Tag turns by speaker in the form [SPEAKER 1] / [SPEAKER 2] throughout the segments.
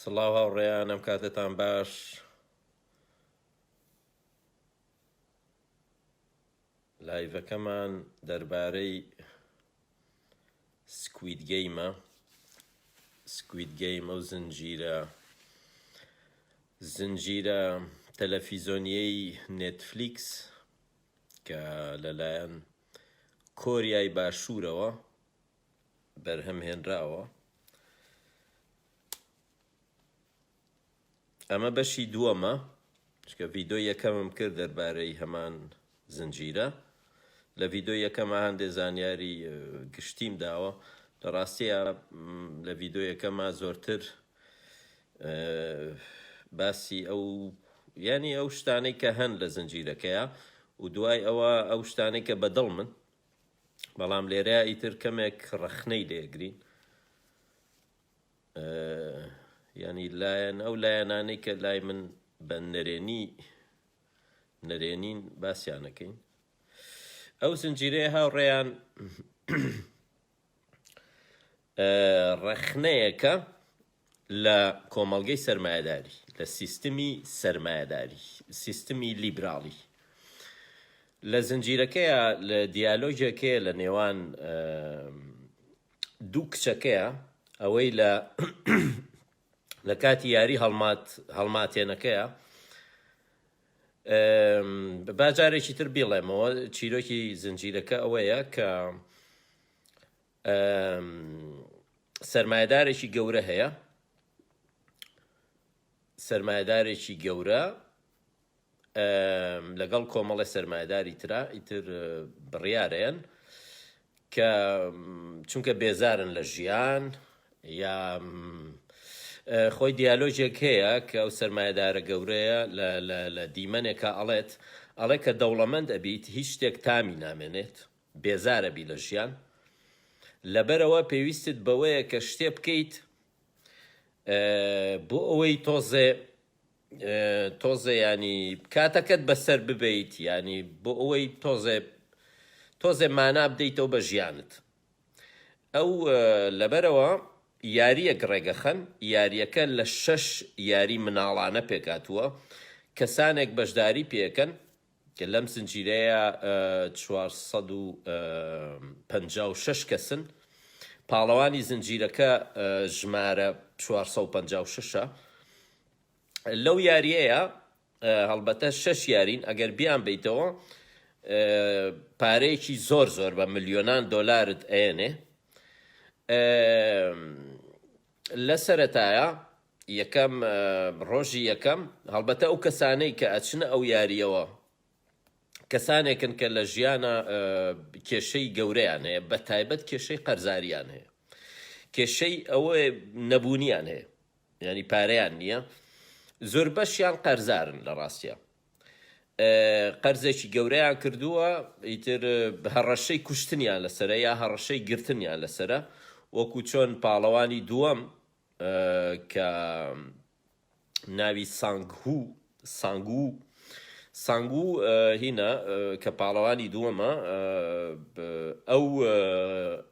[SPEAKER 1] سڵاو هاوڕێیان ئەم کاتتان باش. لایڤەکەمان دەربارەی سکوید گەیمە. سکوید گەیم ئەو زنجیرە تەلەڤیزۆنیەی نێتفلیکس کە لەلایەن کۆریای باشوورەوە بەرهەمهێنراوە. ئەمە بەشی دووەمە، چکە ڤیدۆ یەکەمم کرد دەربارەی هەمان زنجیرە. لە ڤیدۆ یەکەمە هەندێک زانیاری گشتیم داوە. لە ڕاستیە لە ڤیدۆ یەکەمە زۆرتر باسی ئەو شتانەی کە هەن لە زنجیرەکەیە و دوای ئەوە ئەو شتانەی کە بەدڵ من، بەڵام لێرە ئیتر کەمێک ڕەخنەی لێگرین، ینی ئەو لایەنانەی کە لای من بە نەرێنین باسییانەکەین. ئەو زنجیرەیە هاوڕێیان ڕەخنەیەکە لە کۆمەڵگەی سەرمایەداری، لە سیستمی سەرمایەداری، سیستمی لیبراڵی. لە زنجیرەکەیە لە دیالۆژێکەیە لە نێوان دوو کچەکەیە، ئەوەی لە کاتی یاری هەڵماتێنەکەیە. باجارێکی تر بیڵێمەوە، چیرۆکی زنجیرەکە ئەوەیە کە سەرمایەدارێکی گەورە هەیە، سەرمایەدارێکی گەورە لەگەڵ کۆمەڵە سەرمایەداری ترا ئیتر بڕیارەیەن کە چونکە بێزارن لە ژیان، یا خۆی دیالۆژێک هەیە کە ئەو سەرمایەدارە گەورەیە لە دیمەنێکە ئەڵێ کە دەوڵەمەند ئەبیت هیچ شتێک تامی نامێنێت، بێزارە بی لە ژیان، لەبەرەوە پێویستت بەوەیە کە شتێ بکەیت بۆ ئەوەی تۆزێ ینی کاتەکەت بەسەر ببیت، ینی بۆ ئەوەی تۆزێ مانا بدەیتەوە بە ژیانت. ئەو لەبەرەوە یاریەک ڕێگەخەن، یاریەکە لە 6 یاری مناڵانە پێکاتووە، کەسانێک بەشداری پێکەن کە لەم زنجیرەیە 456 کەسن. پاڵەوانی زنجیرەکە ژمارە 456ە. لەو یاریەیە هەڵبەتە 6 یارین، ئەگەر بیان بیتەوە پارەیەکی زۆر بە ملیۆنان دۆلارت ئەێنێ. لە سەرەتایە ڕۆژی یەکەم هەڵبەتە ئەو کەسانەی کە ئەچنە ئەو یاریەوە کەسانێکن کە لە ژیانە کێشەی گەورەیان هەیە، بە تایبەت کێشەی قەرزاریان هەیە، کێشەی ئەوە نەبوونیان هەیە، ینی پارەیان نییە، زۆر بەشیان قەرزارن. لە ڕاستیە قەرزێکی گەورەیان کردووە، ئیتر هەڕەشەی کوشتنیان لەسەرە یا هەڕەشەی گرتنیان لەسەرە، وەکو چۆن پاڵەوانی دووەم کە ناوی سانگو هینە کە پاڵەوانی دووەمە،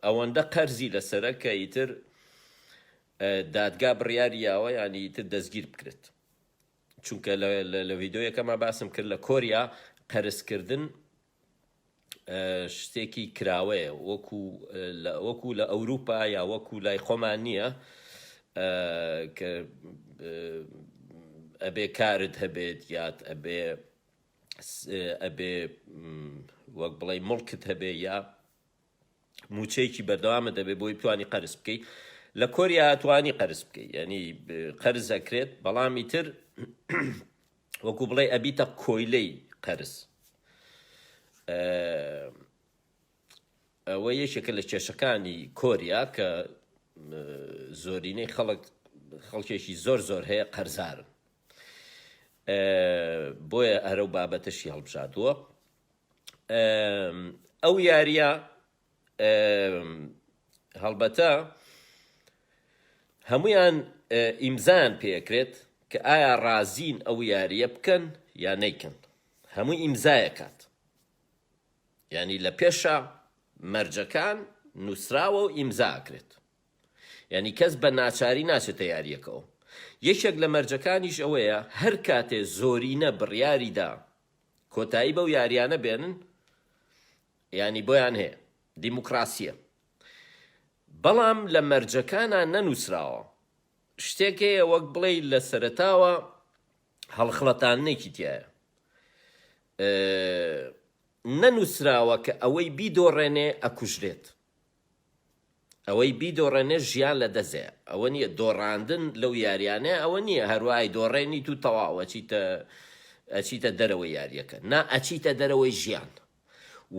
[SPEAKER 1] ئەوەندە قەرزی لەسەرە کە ئیتر دادگا بڕیاریاوە ینی ئیتر دەستگیر بکرێت. چونکە لە ڤیدۆیەکەمە باسم کرد لە کۆریا قەرزکردن شتێکی کراوەیە، وەکو لە ئەوروپا یا وەکو لای خۆمان نییە کە ئەبێ کارت هەبێت یات ئەبێ وەک بڵێ مڵکت هەبێ یا موچەیەکی بەردەوامە دەبێت بۆی بتوانی قەرز بکەیت. لە کۆریا توانی قەرز بکەیت، ینی قەرز ئەکرێت، بەڵامی تر وەکو بڵێ ئەبیتە کۆیلەی قەرز. ئەوە یەکێکە لە کێشەکانی کۆریا کە زۆرینەی خەڵکێکی زۆر هەیە قەرزارن، بۆیە ئەرە و بابەتەشی هەڵبژاردووە. ئەو یاریە هەڵبەتە هەمویان ئیمزان پێکرێت کە ئایا ڕازین ئەو یاریە بکەن یا نەیکەن. هەمووی ئیمزایەکات، ینی لە پێشە مەرجەکان نووسراوە و ئیمزاکرێت. ینی کەس بە ناچاری ناچێتە یاریەکەەوە. یەکێک لە مەرجەکانیش ئەوەیە هەر کاتێ زۆرینە بڕیاریدا کۆتایی بەو یاریانە بێنن، ینی بۆیان هەیە دیموکراسیە، بەڵام لە مەرجەکانان نەنووسراوە. شتێک هەیە وەک بڵێ لە سەرەتاوە هەڵخڵەتانێکی تایە، نەنووسراوە کە ئەوەی بیدۆڕێنێ ئەکوژرێت، ئەوەی بیدۆڕێنێ ژیان لە دەزێ، ئەوە نییە دۆڕاندن لەو یاریانەیە، ئەوە نییە هەروای دۆڕێنی تو تەواو ئەچیتە دەرەوەی یاریەکە، نا ئەچیتە دەرەوەی ژیان.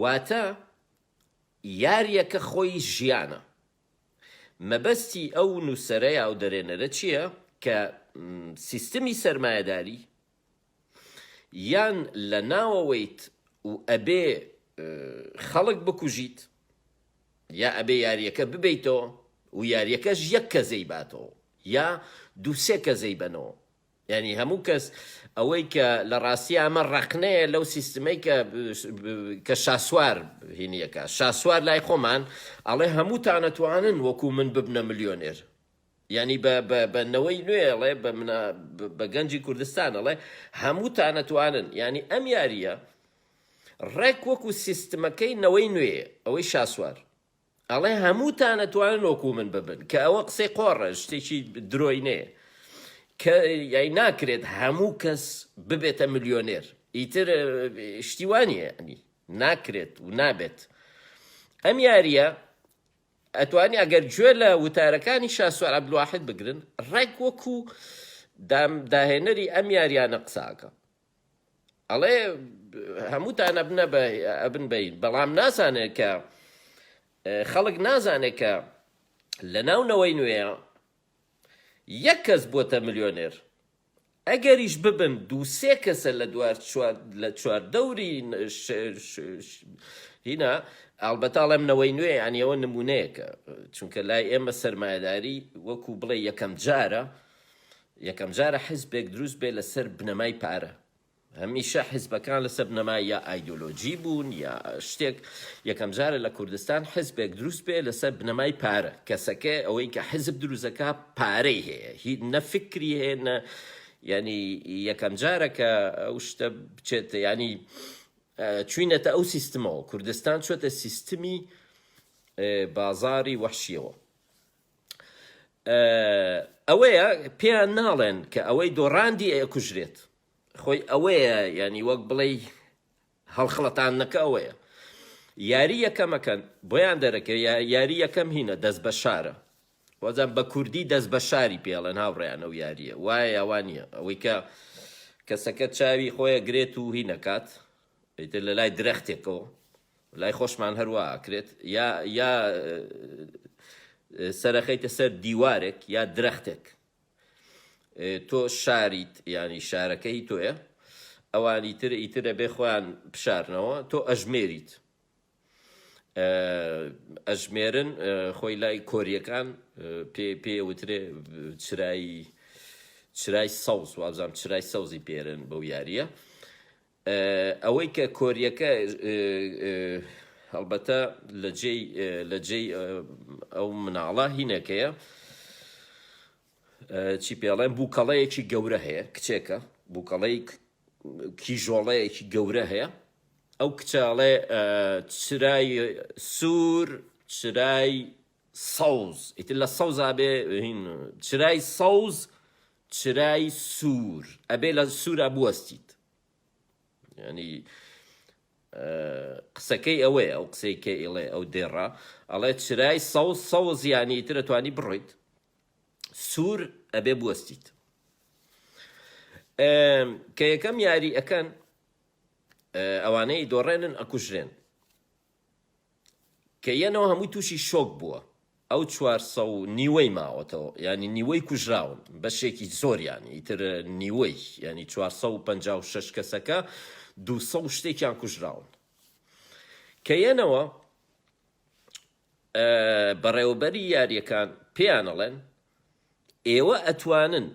[SPEAKER 1] واتە یاریەکە خۆی ژیانە. مەبەستی ئەو نووسەرەیە ئەو دەرێنەرە چییە؟ کە سیستمی سەرمایەداری یان لە ناوەوەیت و ئەبێ خەڵک بکوژیت، یا ئەبێ یاریەکە ببیتەوە و یاریەکەش یەک کەزەی باتەوە یا دووسێ کەزەی بنەوە. ینی هەموو کەس ئەوەی کە لە ڕاستی ئەمە ڕقنەیە لەو سیستمەی کە شاسوار هینیەکە، شاسوار لای خۆمان ئەڵێ هەمووتان ئەتوانن وەکو من ببنە ملیۆنێر، ینی بەنەوەی نوێڵێ بە گەنجی کوردستان ئەڵێ هەمووتان ئەتوانن، ینی ئەم یاریە ڕێک وەکو سیستمەکەی نەوەی نوێ ئەوەی شاسوار ئەڵێ هەمووتان ئەتوانن وەکو من ببن، کە ئەوە قسەی قۆڕە، شتێکی درۆی نێ، کە یای ناکرێت هەموو کەس ببێتە ملیۆنێر، ئیتر شتیوانیە، ینی ناکرێت و نابێت. ئەم یاریە ئەتوانی ئەگەر گوێ لە وتارەکانی شاسوار عەبدولواحید بگرن، ڕێک وەکو داهێنەری ئەم یاریانە قساکە، ئەڵێ هەمووتان ئەبن بین، بەڵام نازانێت کە خەڵک نازانێت کە لە ناونەوەی نوێە یەک کەس بۆتە ملیۆنێر، ئەگەریش ببن دووسێ کەسە لە چواردەوری هینا، ئەڵبەتە ئەڵێمنەوەی نوێ ینیەوە نمونەیەکە، چونکە لای ئێمە سەرمایەداری وەکو بڵێ یەکەم جارە حیزبێک دروست بێ لەسەر بنەمای پارە. هەمیشە حیزبەکان لەسەر بنەمای یا ئایدۆلۆجی بوون یا شتێک، یەکەم جارە لە کوردستان حیزبێک دروست بێ لەسەر بنەمای پارە، کەسەکە ئەوەی کە حیزب دروستەکە پارەی هەیە، هیچ نەفکری هەیە، ینی یەکەم جارە کە ئەو شتە بچێتە، ینی چوینەتە ئەو سیستمەوە، کوردستان چۆتە سیستمی بازاری وەحشیەوە. ئەوەیە پێیان ناڵێن کە ئەوەی دۆڕاندی ئەکوژرێت، خۆی ئەوەیە، ینی وەک بڵێ هەڵخڵەتانەکە ئەوەیە. یاری یەکەمەکەن بۆیان دەرەکە، یاری یەکەم هینە دەست بە شارە، وەزان بە کوردی دەست بە شاری پێڵێن هاوڕێیان ئەو یاریە، وایە یاوانە ئەوەی کە کەسەکە چاوی خۆیە گرێت و هی نەکات، ئیتر لە لای درەختێکەوە لای خۆشمان هەروە ئاکرێت، یا سەرەخەیتە سەر دیوارێک یا درەختێک، تۆ شاریت، ینی شارەکەی تۆیە، ئەوان ئیترە بێ خۆیان بشارنەوە، تۆ ئەژمێریت، ئەژمێرن خۆی لای کۆریەکان پێوترێ چرای سەوز، وابزانام چرای سەوزی پێرن بەو یاریە. ئەوەی کە کۆریەکە هەڵبەتە لە جێی ئەو مناڵە هینەکەیە، چی پێڵێن بووکەڵەیەکی گەورە هەیە، کچێکە بووکەڵەی کیژۆڵەیەکی گەورە هەیە، ئەو کچاڵێ چرای سوور، چرای سەوز، ئیتر لە سەوزا بێ چرای سەوز، چرای سوور، ئەبێ لە سوورە بوەستیت. ینی قسەکەی ئەوەیە، ئەو قسەی کە ئێڵێ ئەو دێڕە، ئەڵێ چرای سەوز یانی ئیتر ئەتوانی بڕۆیت، سوور ئەبێ بوەستیت. کە یەکەم یاری ئەکەن ئەوانەی دۆڕێنن ئەکوژرێن، کە یەنەوە هەمووی تووشی شۆک بووە، ئەو 400 نیوەی ماوەتەوە، ینی نیوەی کوژراون بەشێکی زۆریان، ئیتر نیوەی، ینی 456 کەسەکە 200 شتێکیان کوژراون، کە یەنەوە بەڕێوەبەری یاریەکان پێیان ئەڵێن ئێوە ئەتوانن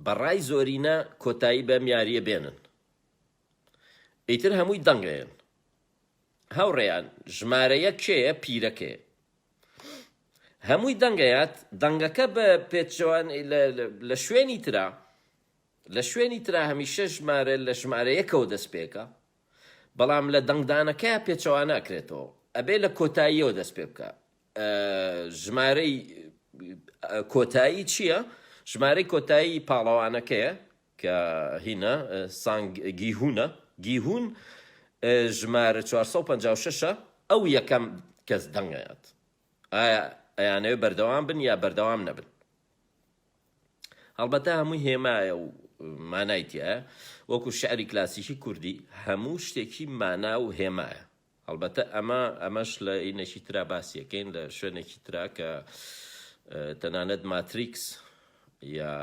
[SPEAKER 1] بەڕای زۆرینە کۆتایی بەم یاریە بێنن، ئیتر هەمووی دەنگێن. هەوڕێیان ژمارە یەک کێیە؟ پیرەکەیە. هەمووی دەنگەیات دەنگەکە بە پێچوان لە شوێنی ترا لە شوێنی ترا هەمیشە ژمارە لە ژمارە یەکەوە دەست پێکە بەڵام لە دەنگدانەکە پێچەوانە ئەکرێتەوە ئەبێ لە کۆتاییەوە دەست پێ بکە ژمارەی کۆتایی چییە؟ ژمارەی کۆتایی پاڵەوانەکەیە کە هینە گیهونە ژمارە 456 ئەو یەکەم کەس دەنگەیات ئایا ئەیانەوێ بەردەوام بن یا بەردەوام نەبن هەڵبەتە هەمووی هێمایە و مانایتیە وەکو شعری کلاسیکی کوردی هەموو شتێکی مانا و هێمایە هەڵبەتە ئەمەش لە ئینەکی ترا باسیەکەین لە شوێنێکی ترا کە تەنانەت ماتریکس یا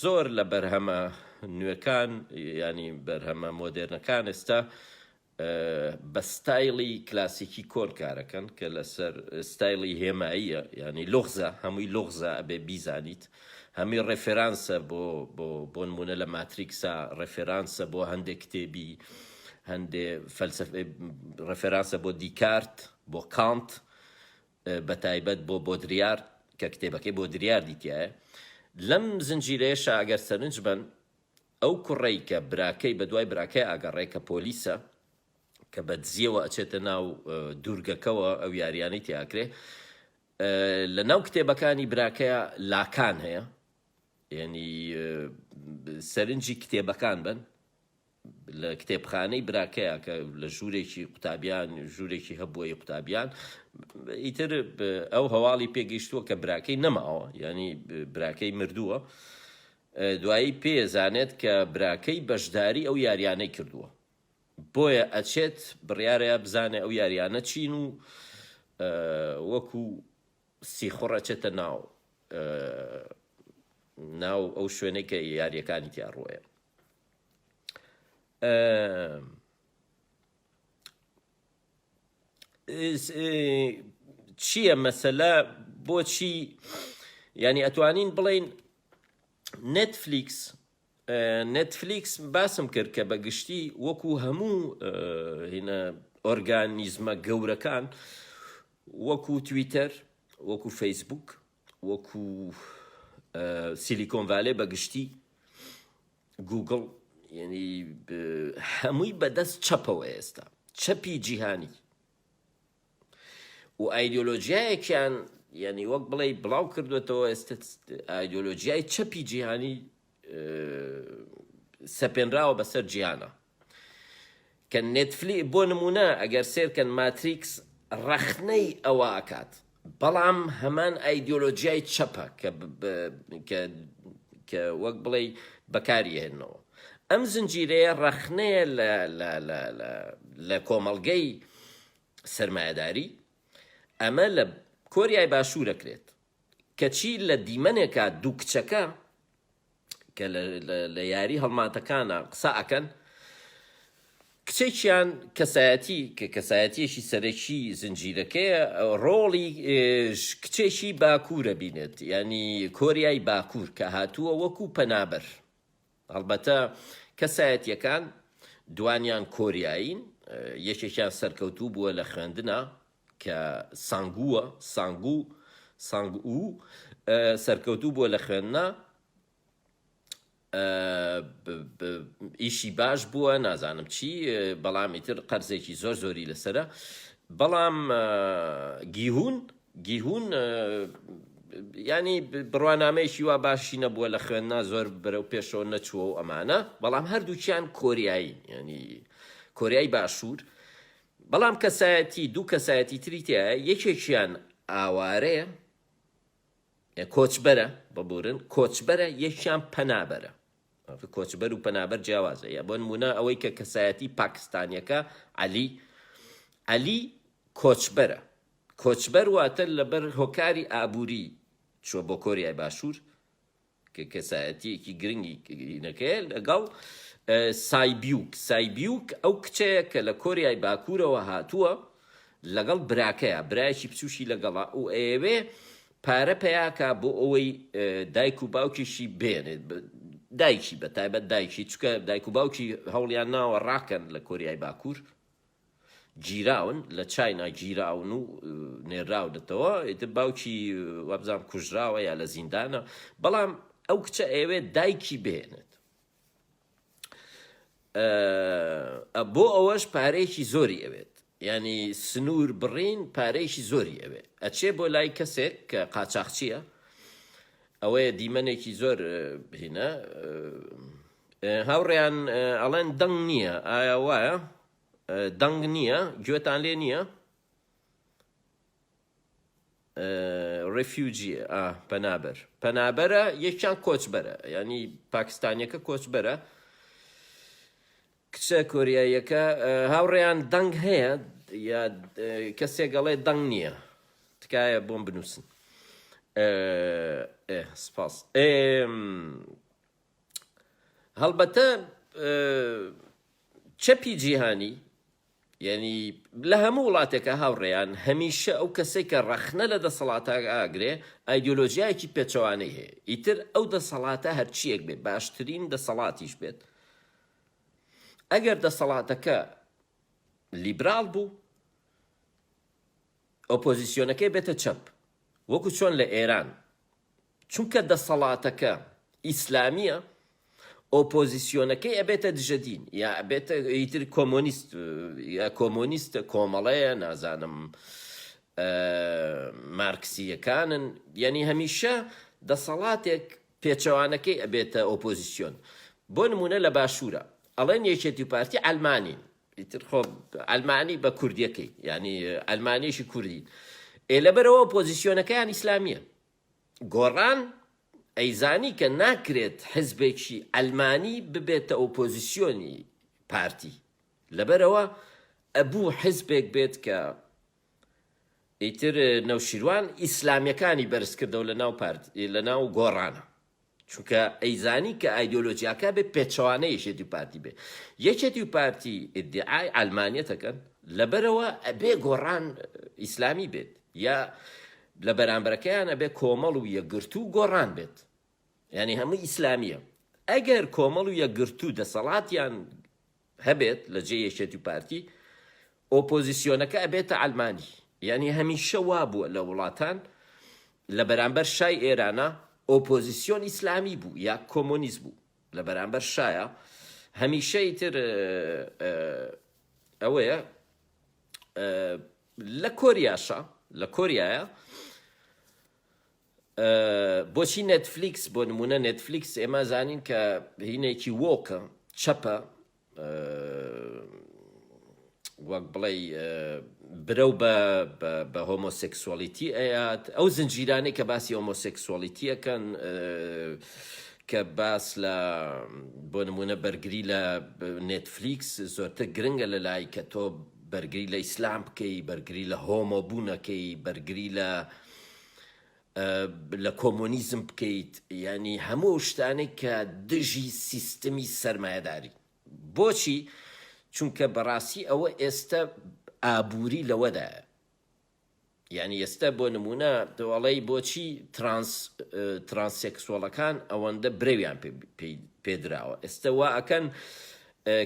[SPEAKER 1] زۆر لە بەرهەمە نوێەکان ینی بەرهەمە مۆدێرنەکان ئێستا بە ستایلی کلاسیکی کۆن کارەکەن کە لەسەر ستایلی هێماییە ینی لغزە هەمووی لغزە ئەبێ بیزانیت هەمووی ڕێفێرانسە بۆ نمونە لە ماتریکسا ڕێفێرانسە بۆ هەندێک کتێبی هەندێ فەلسەفە ڕێفێرانسە بۆ دیکارت بۆ کانت بە تایبەت بۆ بۆدریار کە کتێبەکەی بۆدریار دیتیایە لەم زنجیرەیەشە ئەگەر سەرنج بن ئەو کوڕەی کە براکەی بە دوای براکەی ئاگەڕێ کە پۆلیسە کە بە دزیەوە ئەچێتە ناو دوورگەکەوە ئەو یاریانەی تیاکرێ لە ناو کتێبەکانی براکەیە لاکان هەیە یعنی سەرنجی کتێبەکان بن لە کتێبخانەی براکەیە کە لە ژوورێکی قوتابیان ژوورێکی هەبووی قوتابیان ئیتر ئەو هەواڵی پێگەیشتووە کە براکەی نەماوە ینی براکەی مردووە دوایی پێزانێت کە براکەی بەشداری ئەو یاریانەی کردووە بۆیە ئەچێت بڕیارەیە بزانێ ئەو یاریانە چین و وەکو سیخۆڕ ئەچێتە ناو ئەو شوێنەی کە یاریەکانی تیا ڕۆیە چییە مەسەلە بۆچی ینی ئەتوانین بڵێن نێتفلیکس باسم کرد کە بەگشتی وەکو هەموو هینە ئۆرگانیزمە گەورەکان وەکو تویتەر وەکو فەیسبوک وەکو سیلیکۆن ڤالێ بەگشتی گوگڵ یعنی هەمووی بەدەست چەپەوە ئێستا چەپی جیهانی و ئایدۆلۆژیایەکیان یعنی وەک بڵێ بڵاو کردوێتەوە ئێستا ئایدۆلۆژیای چەپی جیهانی سەپێنراوە بەسەر جیهانە کە نێتفلی بۆ نمونە ئەگەر سێرکەن ماتریکس ڕەخنەی ئەوە ئەکات بەڵام هەمان ئایدۆلۆژیای چەپە کە وەک بڵێ بەکاریهێنەوە ئەم زنجیرەیە ڕەخنەیە لە کۆمەڵگەی سەرمایەداری ئەمە لە کۆریای باشوورەکرێت کەچی لە دیمەنێکە دوو کچەکە کە لە یاری هەڵماتەکانە قسە ئەکەن کچێکیان کەسایەتی کە کەسایەتیەشی سەرەکی زنجیرەکەیە ڕۆڵی کچێکی باکوورە بینێت ینی کۆریای باکوور کە هاتووە وەکو پەنابەر هەڵبەتە کەسایەتیەکان دوانیان کۆریایین یەکێکیان سەرکەوتوو بووە لە خوێندنە کە سانگو سەرکەوتوو بووە لە خوێندنە ئیشی باش بووە نازانم چی بەڵام ئیتر قەرزێکی زۆر زۆری لەسرە بەڵام گیهون ینی بڕوانامەیەکی وا باشی نەبووە لە خوێندنا زۆر بەرەو پێشەوە نەچووە و ئەمانە بەڵام هەردووچیان کۆریایی ینی کۆریای باشوور بەڵام کەسایەتی دوو کەسایەتی تریتە یەکێکیان ئاوارەیە کۆچبەرە بەبورن کۆچبەرە یەکیان پەنابەرە کۆچبەر و پەنابەر جیاوازە یا بۆ نمونە ئەوەی کە کەسایەتی پاکستانیەکە عەلی کۆچبەر واتە لەبەر هۆکاری ئابووری چوە بۆ کۆریای باشوور کە کەسایەتیەکی گرنگی نەکەیە لەگەڵ سایبیوک ئەو کچەیە کە لە کۆریای باکوورەوە هاتووە لەگەڵ براکەیە برایەکی بچوشی لەگەڵا و ئێوێ پارە پێیاکە بۆ ئەوەی دایک و باوکیشی بێنێت دایکی بە تایبەت دایکی چکە دایک و باوکی هەوڵیان ناوە ڕاکەن لە کۆریای باکوور گیراون لە چاینا گیراون و نێراونەتەوە ئیتر باوکی وابزانام کوژراوە یا لە زیندانە بەڵام ئەو کچە ئێوێ دایکی بێنێت بۆ ئەوەش پارەیەکی زۆری ئەوێت ینی سنوور بڕین پارەیەکی زۆری ئەوێ ئەچێ بۆ لای کەسێک کە قاچاقچیە ئەوەیە دیمەنێکی زۆر بهینە هاوڕێیان ئەڵێن دەنگ نییە ئایا وایە دەنگ نییە گوێتان لێ نییە ڕێفیوجیە پەنابەرە یەکیان کۆچبەرە ینی پاکستانیەکە کۆچبەرە کچە کۆریاییەکە هاوڕێیان دەنگ هەیە یا کەسێک گەڵێ دەنگ نییە تکایە بۆم بنووسن سپاس هەڵبەتە چەپی جیهانی یعنی لە هەموو وڵاتێکە هاوڕێیان هەمیشە ئەو کەسێک کە ڕەخنە لە دەسەڵاتە ئاگرێ ئایدۆلۆژیایەکی پێچەوانەی هەیە ئیتر ئەو دەسەڵاتە هەرچیەک بێت باشترین دەسەڵاتیش بێت ئەگەر دەسەڵاتەکە لیبرال بوو ئۆپۆزیسیۆنەکەی بێتە چەپ وەکو چۆن لە ئێران چونکە دەسەڵاتەکە ئیسلامیە ئۆپۆزیسیۆنەکەی ئەبێتە دژەدین یا ئەبێتە ئیتر کۆمۆنیست یا کۆمۆنیستە کۆمەڵەیە نازانم مارکسیەکانن یعنی هەمیشە دەسەڵاتێک پێچەوانەکەی ئەبێتە ئۆپۆزیسیۆن بۆ نمونە لە باشوورە ئەڵێن یەکێتی پارتی ئەلمانین ئیتر خۆ ئەلمانی بە کوردیەکەی ینی ئەلمانیشی کوردی لەبەرەوە ئۆپۆزیسیۆنەکەیان ئیسلامیە گۆڕان ئەیزانی کە ناکرێت حزبێکی ئەلمانی ببێتە ئۆپۆزیسیۆنی پارتی لەبەرەوە ئەبوو حزبێک بێت کە ئیتر نەوشیروان ئیسلامیەکانی بەرز کردەوە لە ناو گۆڕانە چونکە ئەیزانی کە ئایدۆلۆجیاکە بێ پێچەوانەی یەکێتی پارتی بێ یەکێتی پارتی ئیدعای ئەلمانیەتەکەن لەبەرەوە ئەبێ گۆڕان ئیسلامی بێت یا لە بەرامبەرەکەیان ئەبێ کۆمەڵ و یەکگرتوو گۆڕان بێت ینی هەموو ئیسلامیە ئەگەر کۆمەڵ و یەکگرتوو دەسەڵاتیان هەبێت لە جێ یەکێتی پارتی ئۆپۆزیسیۆنەکە ئەبێتە ئەلمانی ینی هەمیشە وا بووە لە وڵاتان لە بەرامبەر شای ئێرانە ئۆپۆزیسیۆن ئیسلامی بوو یا کۆمۆنیست بوو لە بەرامبەر شایە هەمیشەی تر ئەوەیە لە کۆریاشە لە کۆریایە بۆچی نێتفلیکس بۆ نمونە نێتفلیکس ئێمە زانین کە هینێکی وۆکە چەپە وەک بڵێ برەو بە هۆمۆسێکسوالیتی ئەیات ئەو زنجیرانەی کە باسی هۆمۆسێکسوالیتیەکەن کە باس لە بۆ نمونە بەرگری لە نێتفلیکس زۆرتر گرنگە لە لای کە تۆ بەرگری لە ئیسلام بکەی بەرگری لە هۆمۆبوونەکەی بەرگری لە کۆمۆنیزم بکەیت ینی هەموو شتانێک کە دژی سیستەمی سەرمایەداری بۆچی چونکە بەڕاستی ئەوە ئێستا ئابووری لەوەدایە یعنی ئێستا بۆ نمونە دەوڵی بۆچی ترانسێکسوەڵەکان ئەوەندە برەویان پێدراوە ئێستا وا ئەکەن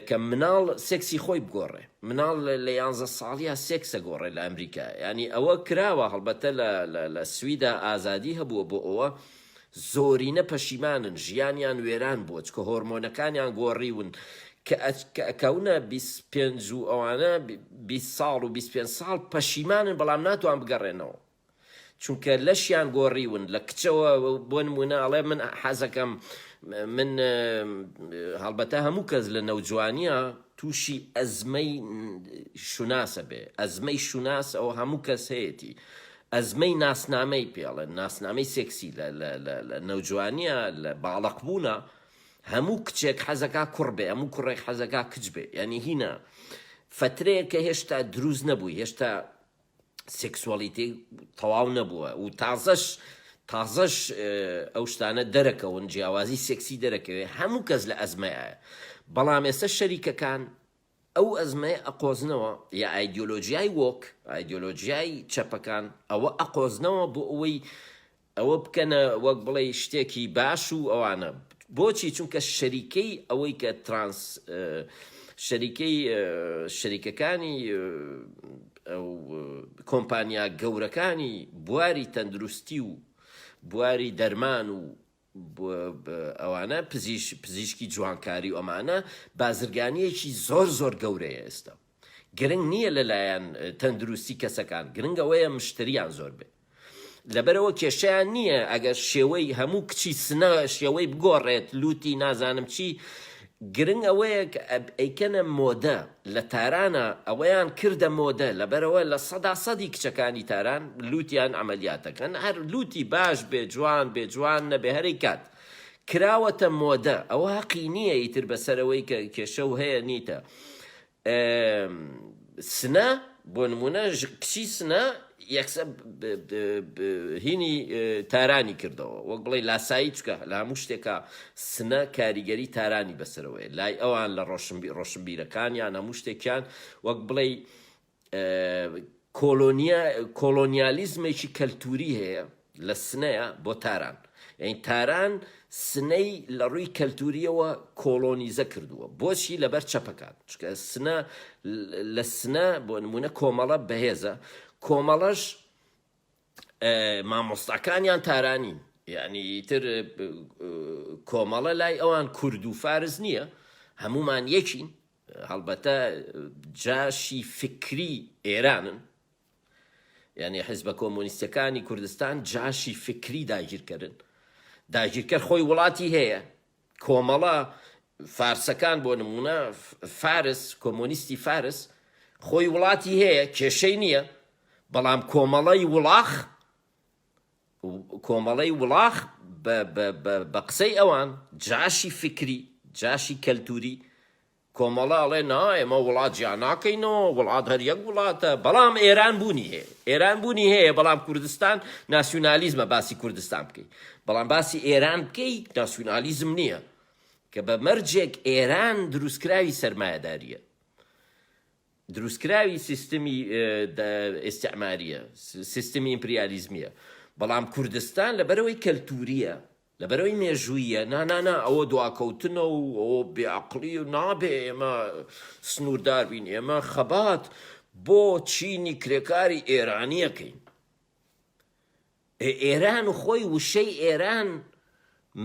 [SPEAKER 1] کە مناڵ سێکسی خۆی بگۆڕێ مناڵ لە 11 ساڵیە سێکسە گۆڕێ لە ئەمریکا ینی ئەوە کراوە هەڵبەتە لە سویدا ئازادی هەبووە بۆ ئەوە زۆرینە پەشیمانن ژیانیان وێران بووە چکە هۆرمۆنەکانیان گۆڕیون کە ئەکەونە 25 و ئەوانە 20 ساڵ و 25 ساڵ پەشیمانن بەڵام ناتوان بگەڕێنەوە چونکە لەشیان گۆڕیون لە کچەوە بۆ نمونە ئەڵێ من حەزەکەم من هەڵبەتە هەموو کەس لە نەوجوانیە تووشی ئەزمەی شوناسە بێ ئەزمەی شوناس ئەو هەموو کەس هەیەی ئەزمەی ناسنامەی پێڵێن ناسنامەی سێکسی لە نەوجوانیە لە باڵق بوونە هەموو کچێک حەزەکە کوڕ بێ هەموو کوڕێک حەزەکە کچ بێ ینی هینە فترەیە کە هێشتا دروست نەبووی هێشتا سێکسوالیتی تەواو نەبووە و تازەش ئەو شتانە دەرەکەون جیاوازی سێکسی دەرەکەوێ هەموو کەس لە ئەزمەیە بەڵام ئێستا شەریکەکان ئەو ئەزمەیە ئەقۆزنەوە یا ئایدۆلۆژیای وۆک ئایدۆلۆژیای چەپەکان ئەوە ئەقۆزنەوە بۆ ئەوەی ئەوە بکەنە وەک بڵێ شتێکی باش و ئەوانە بۆچی چونکە شەریکەی ئەوەی کە شەریکەکانی ئەو کۆمپانیا گەورەکانی بواری تەندروستی و بواری دەرمان و ئەوانە پزیشکی جوانکاری و ئەمانە بازرگانیەکی زۆر زۆر گەورەیە ئێستا. گرنگ نییە لەلایەن تەندروستی کەسەکان، گرنگ ئەوەیە مشتریان زۆر بێ. لەبەرەوە کێشیان نییە ئەگەر شێوەی هەموو کچی سنە شێوەی بگۆڕێت لوتی نازانم چی، گرنگ ئەوەیە ئەیکەنە مۆدە لە تارانە ئەوەیان کردە مۆدە، لەبەرەوە لە 100% کچەکانی تاران لوتیان ئەمەلیاتەکەن، هەر لوتی باش بێ جوان بێ جوان نەبێ هەرەی کات کراوەتە مۆدە. ئەوە حەقی نییە ئیتر بەسەرەوەی کە کێشە و هەیە نیتە. سنە بۆ نمونە کچی سنە یەکسە هینی تارانی کردەوە، وەک بڵێ لاسایی چکە لە هەموو شتێکە سنە کاریگەری تارانی بەسەرەوەی لای ئەوان لە ڕۆشنبیرەکانیان هەموو شتێکیان وەک بڵێ کۆلۆنیالیزمێکی کەلتوری هەیە لە سنەیە بۆ تاران. یعنی تاران سنەی لە ڕووی کەلتوریەوە کۆلۆنیزە کردووە. بۆچی؟ لەبەر چەپەکان. چکە سنە لە سنە بۆ نمونە کۆمەڵە بەهێزە، کۆمەڵەش مامۆستاکانیان تارانین، یعنی تر کۆمەڵە لای ئەوان کورد و فارس نییە، هەمومان یەکین. هەڵبەتە جاشی فکری ئێرانن، یعنی حیزبە کۆمۆنیستەکانی کوردستان جاشی فکری داگیرکردن. داگیرکەر خۆی وڵاتی هەیە، کۆمەڵە فارسەکان بۆ نمونە فارس، کۆمۆنیستی فارس خۆی وڵاتی هەیە، کێشەی نییە، بەڵام کۆمەڵەی وڵاخ بە قسەی ئەوان جاشی فکری جاشی کەلتوری کۆمەڵە ئەڵێ نا ئێمە وڵات جیا ناکەینەوە، وڵات هەر یەک وڵاتە. بەڵام ئێران بوونی هەیە، بەڵام کوردستان ناسیۆنالیزمە باسی کوردستان بکەیت، بەڵام باسی ئێران بکەیت ناسیۆنالیزم نییە، کە بە مەرجێک ئێران دروستکراوی سەرمایەداریە، دروستکراوی سیستمی ئێستیعماریە، سیستمی ئیمپریالیزمیە. بەڵام کوردستان لەبەرەوەی کەلتوریە، لەبەرەوەی مێژوویە، نانا ئەوە دواکەوتنە و ئەوە بێعەقڵی و نابێ ئێمە سنووردار بین، ئێمە خەبات بۆ چینی کرێکاری ئێرانیەکەین. ئێران و خۆی وشەی ئێران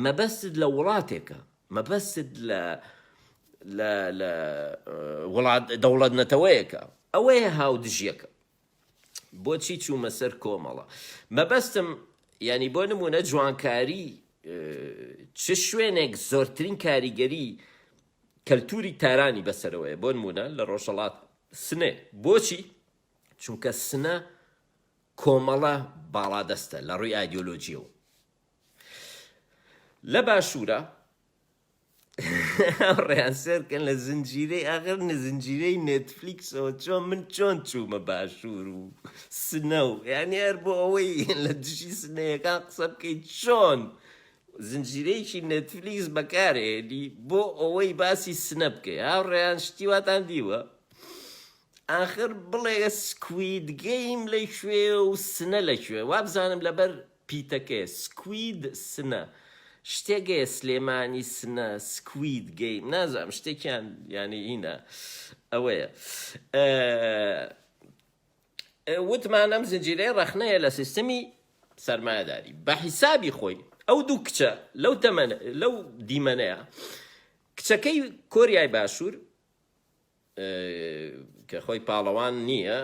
[SPEAKER 1] مەبەستت لە وڵاتێکە، مەبەستت لە دەوڵەت نەتەوەیەکە، ئەوەیە هاودژیەکە. بۆچی چوومە سەر کۆمەڵە؟ مەبەستم ینی بۆ نمونە جوانکاری چ شوێنێک زۆرترین کاریگەری کەلتوری تارانی بەسەرەوەیە، بۆ نمونە لە ڕۆژهەڵات سنێ. بۆچی؟ چونکە سنە کۆمەڵە باڵادەستە لە ڕووی ئایدیۆلۆجیەوە. لە باشوورە ڕێیان سێرکەن لە زنجیرەی ئاخر زنجیرەی نێتفلیکسەوە من چۆن چوومە باشوور و سنە و یعنی هەر بۆ ئەوەی لە دژی سنەیەکان قسە بکەیت چۆن زنجیرەیەکی نێتفلیکس بەکارهێنی بۆ ئەوەی باسی سنە بکەی. ڕێیان شتیواتان دیوە ئاخر بڵێ سکوید گەیم لەکوێ و سنە لەکوێ، وابزانم لەبەر پیتەکەی سکوید سنە شتێکێ سلێمانی سنە سکوید گەیم نازانم شتێکیان ینی هینە ئەوەیە. وتمان ئەم زنجیرەی ڕەخنەیە لە سیستەمی سەرمایەداری بە حیسابی خۆی. ئەو دوو کچە لەو دیمەنەیە، کچەکەی کۆریای باشوور کە خۆی پاڵەوان نییە،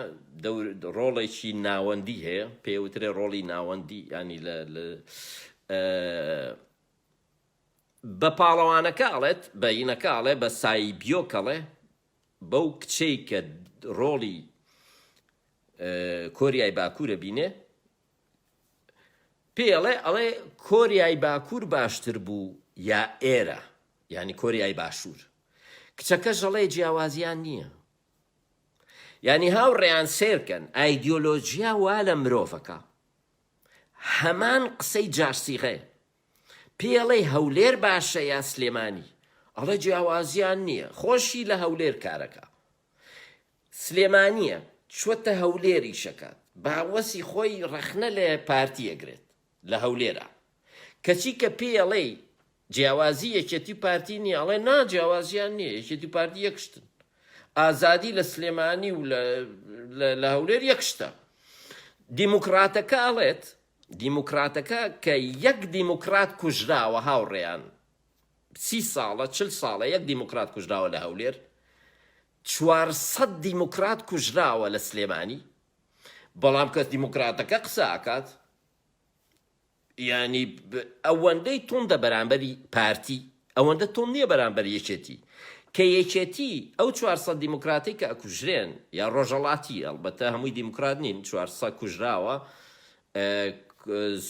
[SPEAKER 1] ڕۆڵێکی ناوەندی هەیە، پێوترێ ڕۆڵی ناوەندی، ینی بە پاڵەوانەکە ئەڵێت، بە یینەکە ئەڵێ، بە سایبیۆکەڵێ بەو کچەی کە ڕۆڵی کۆریای باکوورە بینێ پێڵێ ئەڵێ کۆریای باکوور باشتر بوو یا ئێرە، یعنی کۆریای باشوور. کچەکەش ئەڵێ جیاوازیان نییە. یعنی هاوڕێیان سێرکەن ئایدیۆلۆژیا وا لە مرۆڤەکە، هەمان قسەی جارسیغەیە. پێڵێ هەولێر باشە یا سلێمانی، ئەڵێ جیاوازیان نییە، خۆشی لە هەولێر کارەکە. سلێمانیە چوەتە هەولێری شەکات، باوەسی خۆی ڕەخنە لە پارتی ئەگرێت لە هەولێرە. کەچی کە پێڵێ جیاوازی یەکێتی پارتی نییە، ئەڵێ نا جیاوازیان نییە، یەکێتی پارتی یەکشتن. ئازادی لە سلێمانی و لە هەولێر یەک شتە. دیموکراتەکە ئەڵێت دیموکراتەکە کە یەک دیموکرات کوژراوە هاوڕێیان 30 ساڵە 40 ساڵە یەک دیموکرات کوژراوە لە هەولێر 400 دیموکرات کوژراوە لە سلێمانی بەڵام کەس دیموکراتەکە قسە ئاکات ینی ئەوەندەی تۆندە بەرامبەری پارتی ئەوەندە تۆن نییە بەرامبەر یەکێتی کە یەکێتی ئەو 400 دیموکراتی کە ئەکوژرێن یا ڕۆژەڵاتی ئەلبەتە هەمووی دیموکرات نین 400 کوژراوە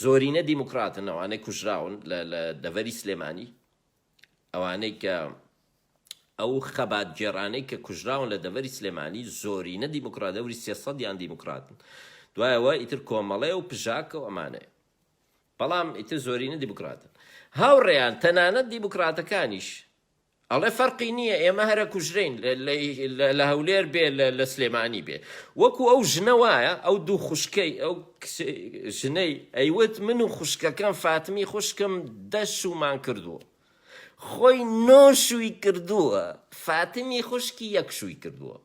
[SPEAKER 1] زۆرینە دیموکراتن ئەوانەی کوژراون لە دەڤەری سلێمانی ئەوانەی کە ئەو خەبات گێڕانەی کە کوژراون لە دەڤەری سلێمانی زۆرینە دیموکرات دەوری 300 یان دیموکراتن دوایەوە ئیتر کۆمەڵەیە و پژاکە و ئەمانەیە بەڵام ئیتر زۆرینە دیموکراتن هاوڕێیان تەنانەت دیموکراتەکانیش ئەڵێ فەرقی نییە ئێمە هەرە کوژرین لە هەولێر بێ لە سلێمانی بێ وەکو ئەو ژنە وایە ئەو دوو خوشکەی ئەو ژنەی ئەیوت من و خوشکەکەم فاتمی خوشکم 10 شومان کردووە خۆی 9 شووی کردووە فاتمی خوشکی 1 شووی کردووە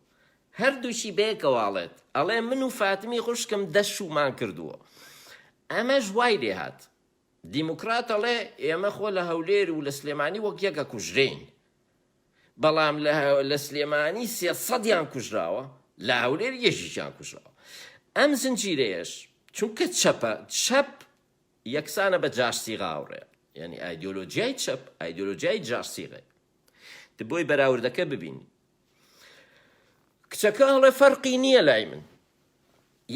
[SPEAKER 1] هەردووشی بێکەواڵێت ئەڵێ من و فاتمی خوشکم 10 شومان کردووە ئەمەش وای لێ هات دیموکرات ئەڵێ ئێمە خۆ لە هەولێر و لە سلێمانی وەک یەکە کوژرین بەڵام لە سلێمانی 300یان کوژراوە لە هەولێر یەشیشیان کوژراوە ئەم زنجیرەیەش چونکە چەپە چەپ یەکسانە بە جاشسیغە هاوڕێ یعنی ئایدۆلۆجیای چەپ ئایدۆلۆجیای جاشسیغە بۆی بەراوردەکە ببینی کچەکە هەڵێ فەرقی نییە لای من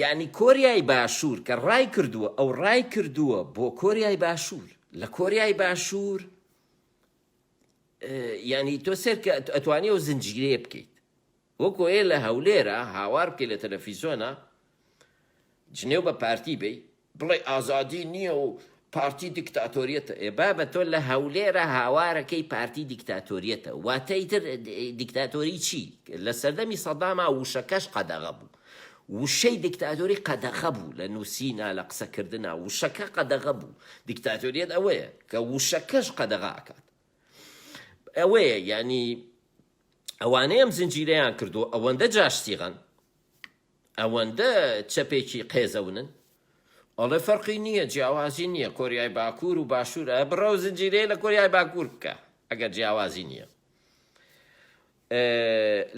[SPEAKER 1] یعنی کۆریای باشوور کە ڕای کردووە ئەو ڕای کردووە بۆ کۆریای باشوور لە کۆریای باشوور ینی تۆ سێر کە ئەتوانی ئەو زنجیرەیە بکەیت وەکو ئێ لە هەولێرە هاوار بکەیت لە تەلەڤیزۆنە جنێو بە پارتی بێ بڵێ ئازادی نییە و پارتی دیکتاتۆریەتە ئێبا بە تۆ لە هەولێرە هاوارەکەی پارتی دیکتاتۆریەتە واتەی تر دیکتاتۆری چی لە سەردەمی سەداما وشەکەش قەدەغە بوو وشەی دیکتاتۆری قەدەغە بوو لە نووسینە لە قسەکردنا وشەکە قەدەغە بوو دیکتاتۆریەت ئەوەیە کە وشەکەش قەدەغا ئاکات ئەوەیە ینی ئەوانەیەم زنجیرەیان کردو ئەوەندە جاشتیغن ئەوەندە چەپێکی قێزەونن ئەڵێ فەرقی نییە جیاوازی نییە کۆریای باکوور و باشوورە بڕە و زنجیرەیە لە کۆریای باکوور بکە ئەگەر جیاوازی نییە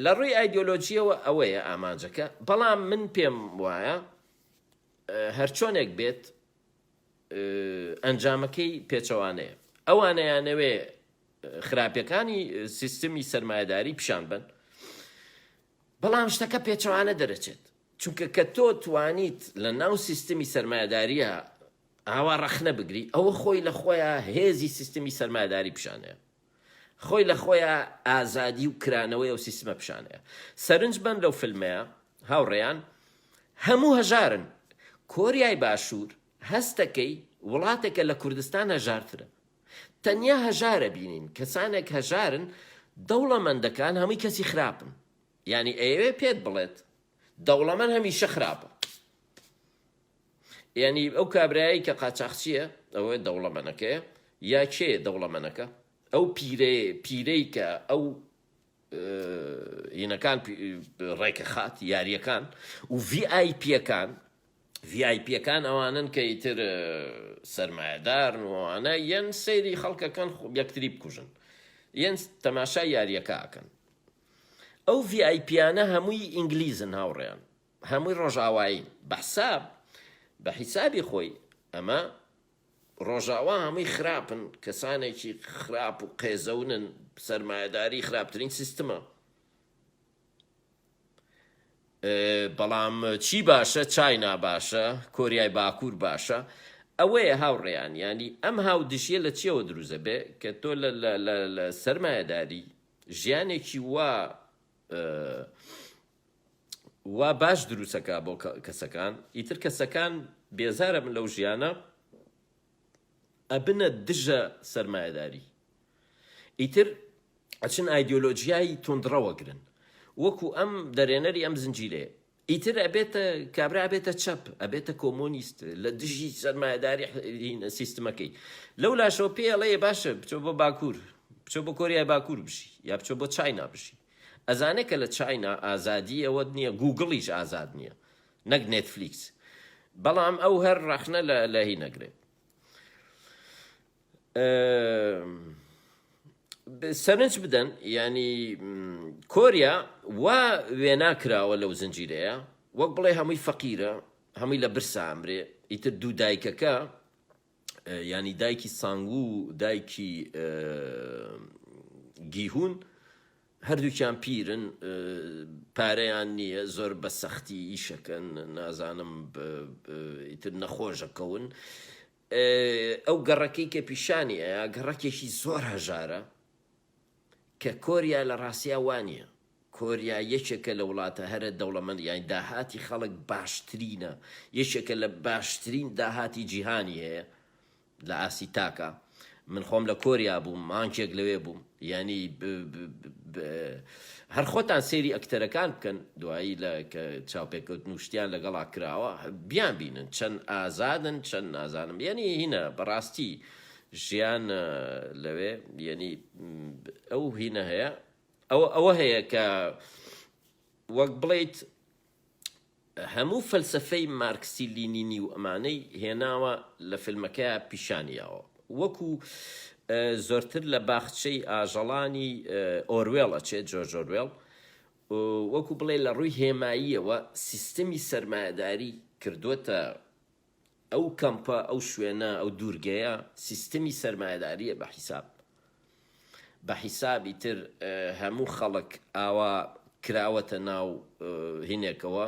[SPEAKER 1] لە ڕووی ئایدۆلۆجیەوە ئەوەیە ئامانجەکە بەڵام من پێم وایە هەرچۆنێک بێت ئەنجامەکەی پێچەوانەیە ئەوانەیانەوێ خراپیەکانی سیستمی سەرمایەداری پیشان بن بەڵام شتەکە پێچەوانە دەرەچێت چونکە کە تۆ توانیت لە ناو سیستمی سەرمایەداریە ئاوا ڕەخنە بگری ئەوە خۆی لە خۆیان هێزی سیستمی سەرمایەداری پیشانەیە خۆی لە خۆیان ئازادی و کرانەوەی ئەو سیستمە پیشانەیە سەرنج بن لەو فیلمەیە هاوڕێیان هەموو هەژارن کۆریای باشوور هەستەکەی وڵاتێکە لە کوردستان هەژارترە تەنیا هەژارە بینین کەسانێک هەژارن دەوڵەمەندەکان هەمووی کەسی خراپن یعنی ئەوێ پێت بڵێت دەوڵەمەند هەمیشە خراپە یعنی ئەو کابرایی کە قاچاقچیە ئەوەی دەوڵەمەندەکەیە یا کێ دەوڵەمەندەکە ئەو پیرەی کە ئەو هینەکان ڕێکە خات یاریەکان و VIPەکان ئەوانن کە ئیتر سەرمایەدارن وانە یەن سەیری خەڵکەکەن یەکتری بکوژن یەن تەماشای یاریەکەکەن ئەو VIPیانە هەمووی ئینگلیزن هاوڕێیان هەمووی ڕۆژاوایین بە حیسابی خۆی ئەمە ڕۆژاوا هەمووی خراپن کەسانێکی خراپ و قێزەونن سەرمایەداری خراپترین سیستمە بەڵام چی باشە چای ناباشە کۆریای باکوور باشە ئەوەیە هاوڕێیان ینی ئەم هاودشیە لە چیەوە دروزە بێ کە تۆ لە سەرمایەداری ژیانێکی وا باش دروستەکە بۆ کەسەکان ئیتر کەسەکان بێزارە من لەو ژیانە ئەبنە دژە سەرمایەداری ئیتر ئەچن ئایدۆلۆجیای تۆندڕەوەگرن وەکو ئەم دەرێنەری ئەم زنجیرەیە ئیتر ئەبێتە کابرا ئەبێتە چەپ ئەبێتە کۆمۆنیست لە دژی سەرمایەداری سیستمەکەی لەو لاشەوە پێڵەیە باشە بچۆ بۆ باکوور بچۆ بۆ کۆریای باکوور بشی یا بچۆ بۆ چاینا بشی ئەزانێت کە لە چاینا ئازادی ئەوە نییە، گوگڵیش ئازاد نییە، نەک نێتفلیکس، بەڵام ئەو هەر ڕەخنە لە هی نەگرێت. سەرنج بدەن، ینی کۆریا وا وێناکراوە لەو زنجیرەیە، وەک بڵێ هەمووی فەقیرە، هەمووی لە برسا ئەمرێ، ئیتر دوو دایکەکە، ینی دایکی سانگو و دایکی گیهون، هەردووکیان پیرن، پارەیان نییە، زۆر بە سەختی ئیشەکەن، نازانم ئیتر نەخۆشەکەون. ئەو گەڕەکەی کە پیشانی ئەیە گەڕەکێکی زۆر هەژارە کە کۆریا لە ڕاستیا وانە. کۆریا یەکێکە لە وڵاتە هەرە دەوڵەمەند، یانی داهاتی خەڵک باشترینە، یەکێکە لە باشترین داهاتی جیهانی هەیە لە ئاسی تاکە. من خۆم لە کۆریا بووم، مانگێک لەوێ بووم، ینی هەر خۆتان سێری ئەکتەرەکان بکەن دوایی کە چاوپێکەوتن و شتیان لەگەڵا کراوە بیان بینن چەند ئازادن، چەند نازانم، ینی هینە بەڕاستی ژیان لەوێ، ینی ئەو هینە هەیە، ئەوە هەیە کە وەک بڵیت هەموو فەلسەفەی مارکسی لینینی و ئەمانەی هێناوە لە فیلمەکەیە پیشانیاوە، وەکو زۆرتر لە باخچەی ئاژەڵانی ئۆروێڵە چێت، جۆرج ئۆروێڵ، وەکو بڵێ لە ڕووی هێماییەوە سیستەمی سەرمایەداری کردووەتە ئەو کەمپە، ئەو شوێنە، ئەو دوورگەیە سیستەمی سەرمایەداریە بە حیسابی تر هەموو خەڵک ئاوا کراوەتە ناو هینێکەوە،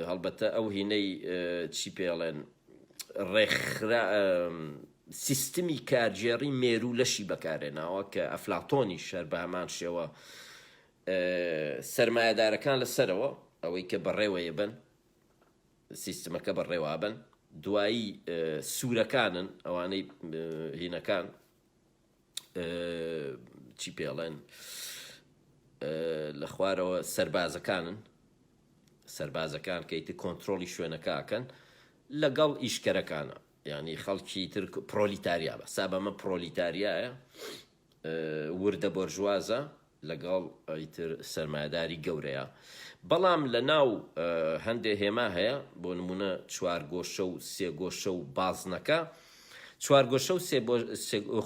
[SPEAKER 1] هەڵبەتە ئەو هینەی چی پێڵێن سیستمی کارجێڕی مێرو لەشی بەکارێناوە کە ئەفلاتۆنی شەر بە هەمان شێوە سەرمایەدارەکان لەسەرەوە ئەوەی کە بەڕێوەیە بن، سیستمەکە بەڕێوا بن، دوایی سوورەکانن، ئەوانەی هینەکان چی پێڵێن لە خوارەوە سەربازەکان کە ئیتر کۆنتترۆلی شوێنەکەکەن لەگەڵ ئیشکەرەکانە، ینی خەڵکی تر پرۆلیتاریا بە سابەمە پرۆلیتاریایە، وردە بۆرژوازە لەگەڵ ئیتر سەرمایەداری گەورەیە. بەڵام لە ناو هەندێک هێما هەیە، بۆ نمونە چوارگۆشە و سێگۆشە و بازنەکە. چوارگۆشە و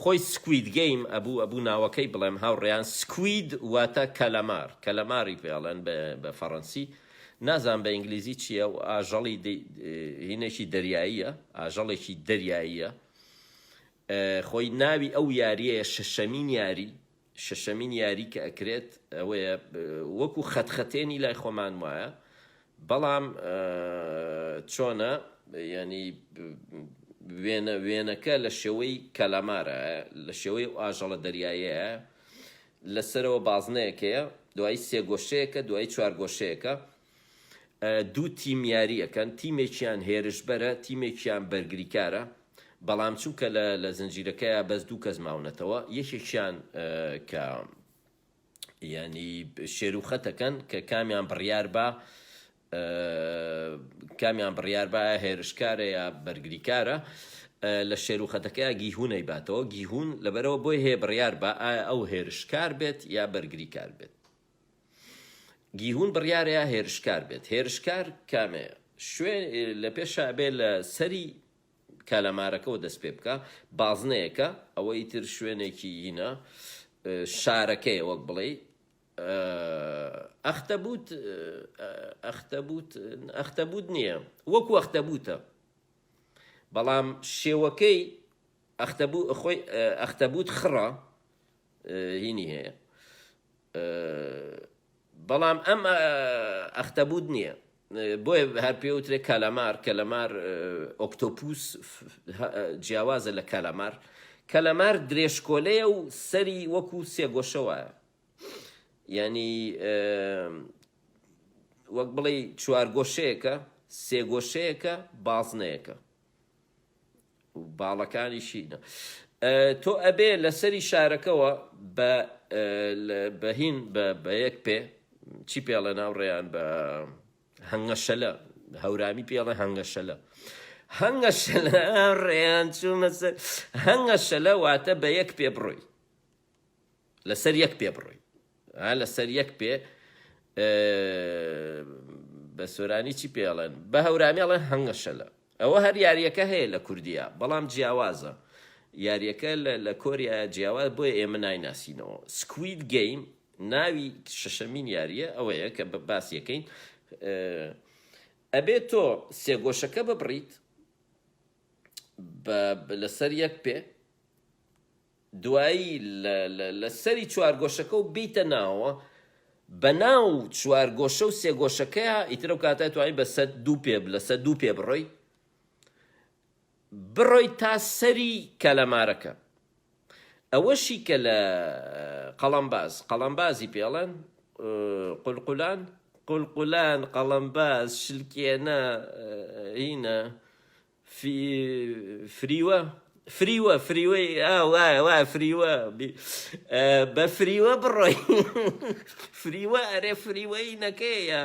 [SPEAKER 1] خۆی سکوید گەیم ئەبوو ناوەکەی بڵێم هاوڕێیان، سکوید واتە کەلەمار، کەلەماری پێڵێن بە فەڕەنسی، نازان بە ئینگلیزی چییە، و ئاژەڵی هینێکی دەریاییە، ئاژەڵێکی دەریاییە، خۆی ناوی ئەو یاریەیە شەشەمین یاری کە ئەکرێت ئەوەیە، وەکو خەتخەتێنی لای خۆمان وایە، بەڵام چۆنە، ینی وێنەکە لە شێوەی کەلەمارە، لە شێوەی ئاژەڵە دەریاییە، لەسەرەوە بازنەیەکەیە، دوایی سێگۆشەیەکە، دوایی چوارگۆشەیەکە، دوو تیم یاری ئەەکەن، تیمێکیان هێرشبەرە، تیمێکیان بەرگریکارە، بەڵام چونکە لە زنجیرەکەیە بەس دوو کەس ماونەتەوە، یەکێکیان کە ینی شێروخەتەکەن کە کامیان بڕیار بە هێرشکارە یا بەرگریکارە، لە شێروخەتەکەی گیهونەی باتەوە، گیهون لەبەرەوە بۆی هەیە بڕیار بە ئەو هێرشکار بێت یا بەرگریکار بێت. گیهون بڕیارەیە هێرشکار بێت. هێرشکار کامەیە؟ شوێن لە پێشا بێ لە سەری کەلەمارەکەەوە دەست پێ بکە، بازنەیەەکە، ئەوەی تر شوێنێکی هینە، شارەکەی وەک بڵێ ئەختەبوت نییە، وەکو ئەختەبوتە، بەڵام شێوەکەی خۆی ئەختەبوت خڕە هینی هەیە، بەڵام ئەم ئەختەبوت نییە، بۆیە هەر پێوترێ کەلەمار ئۆکتۆپوس جیاوازە لە کەلەمار درێژکۆلەیە و سەری وەکو سێگۆشەوەیە، ینی وەک بڵێ چوارگۆشەیەکە، سێگۆشەیەکە، بازنەیەکە و باڵەکانیشینە. تۆ ئەبێ لەسەری شارەکەەوە بەهین بە یەک پێ چی پێڵە ناوڕێیان بە هەنگەشەلە، هەورامی پێڵە هەنگەشەلە ڕێیان چوومە سەر هەنگەشەلە، واتە بە یەک پێ بڕۆی، لەسەر یەک پێ بڕۆی، لەسەر یەک پێ بە سۆرانی چی پێڵێن بە هەورامیڵێن هەنگەشەلە ئەوە هەر یاریەکە هەیە لە کوردیا بەڵام جیاوازە یاریەکە لە کۆریا جیاواز بۆیە ئێمە نایناسینەوە سکوید گەیم ناوی شەشەمین یاریە ئەوەیە کە بە باسیەکەین ئەبێت تۆ سێگۆشەکە ببڕیت لەسەر یەک پێ دوایی لەسەری چوارگۆشەکە و بیتە ناوە بە ناو چوارگۆشە و سێگۆشەکەیە ئیترە و کاتای توانین بە سەد دوو پێ لەسەر دوو پێ بڕۆی تا سەری کەلەمارەکە ئەوەشی کە لە قەڵەمبازی پێڵەن قولقولان قەڵەمباز شلکێنە هینە فریوەی وایە فریوە بە فریوە بڕۆی فریوە ئەرێ فریوەی نەکەیە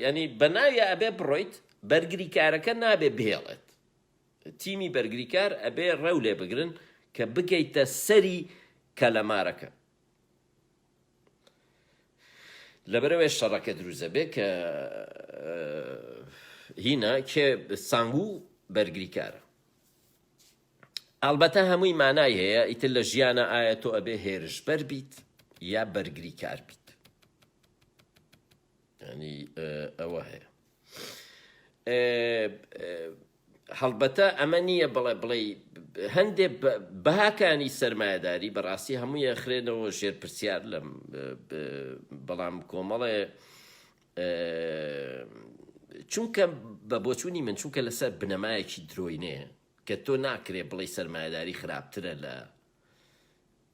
[SPEAKER 1] ینی بە ناویە ئەبێ بڕۆیت بەرگری کارەکە نابێ بهێڵێت تیمی بەرگری کار ئەبێ ڕێو لێ بگرن کە بگەیتە سەری کەلەمارەکە لەبەرەوەی شەڕەکە دروزە بێ کە هینە کێ سانگو بەرگری کارە ئەلبەتە هەمووی مانای هەیە ئیتر لە ژیانە ئایا تۆ ئەبێ هێرشبەر بیت یا بەرگری کار بیت ینی ئەوە هەیە هەڵبەتە ئەمە نییە بڵێ هەندێک بەهاکانی سەرمایەداری بەڕاستی هەمووی ئەخرێنەوە ژێر پرسیار لەم بەڵام کۆمەڵێ چونکە بە بۆچوونی من چونکە لەسەر بنەمایەکی درۆینەیە کە تۆ ناکرێ بڵێ سەرمایەداری خراپترە لە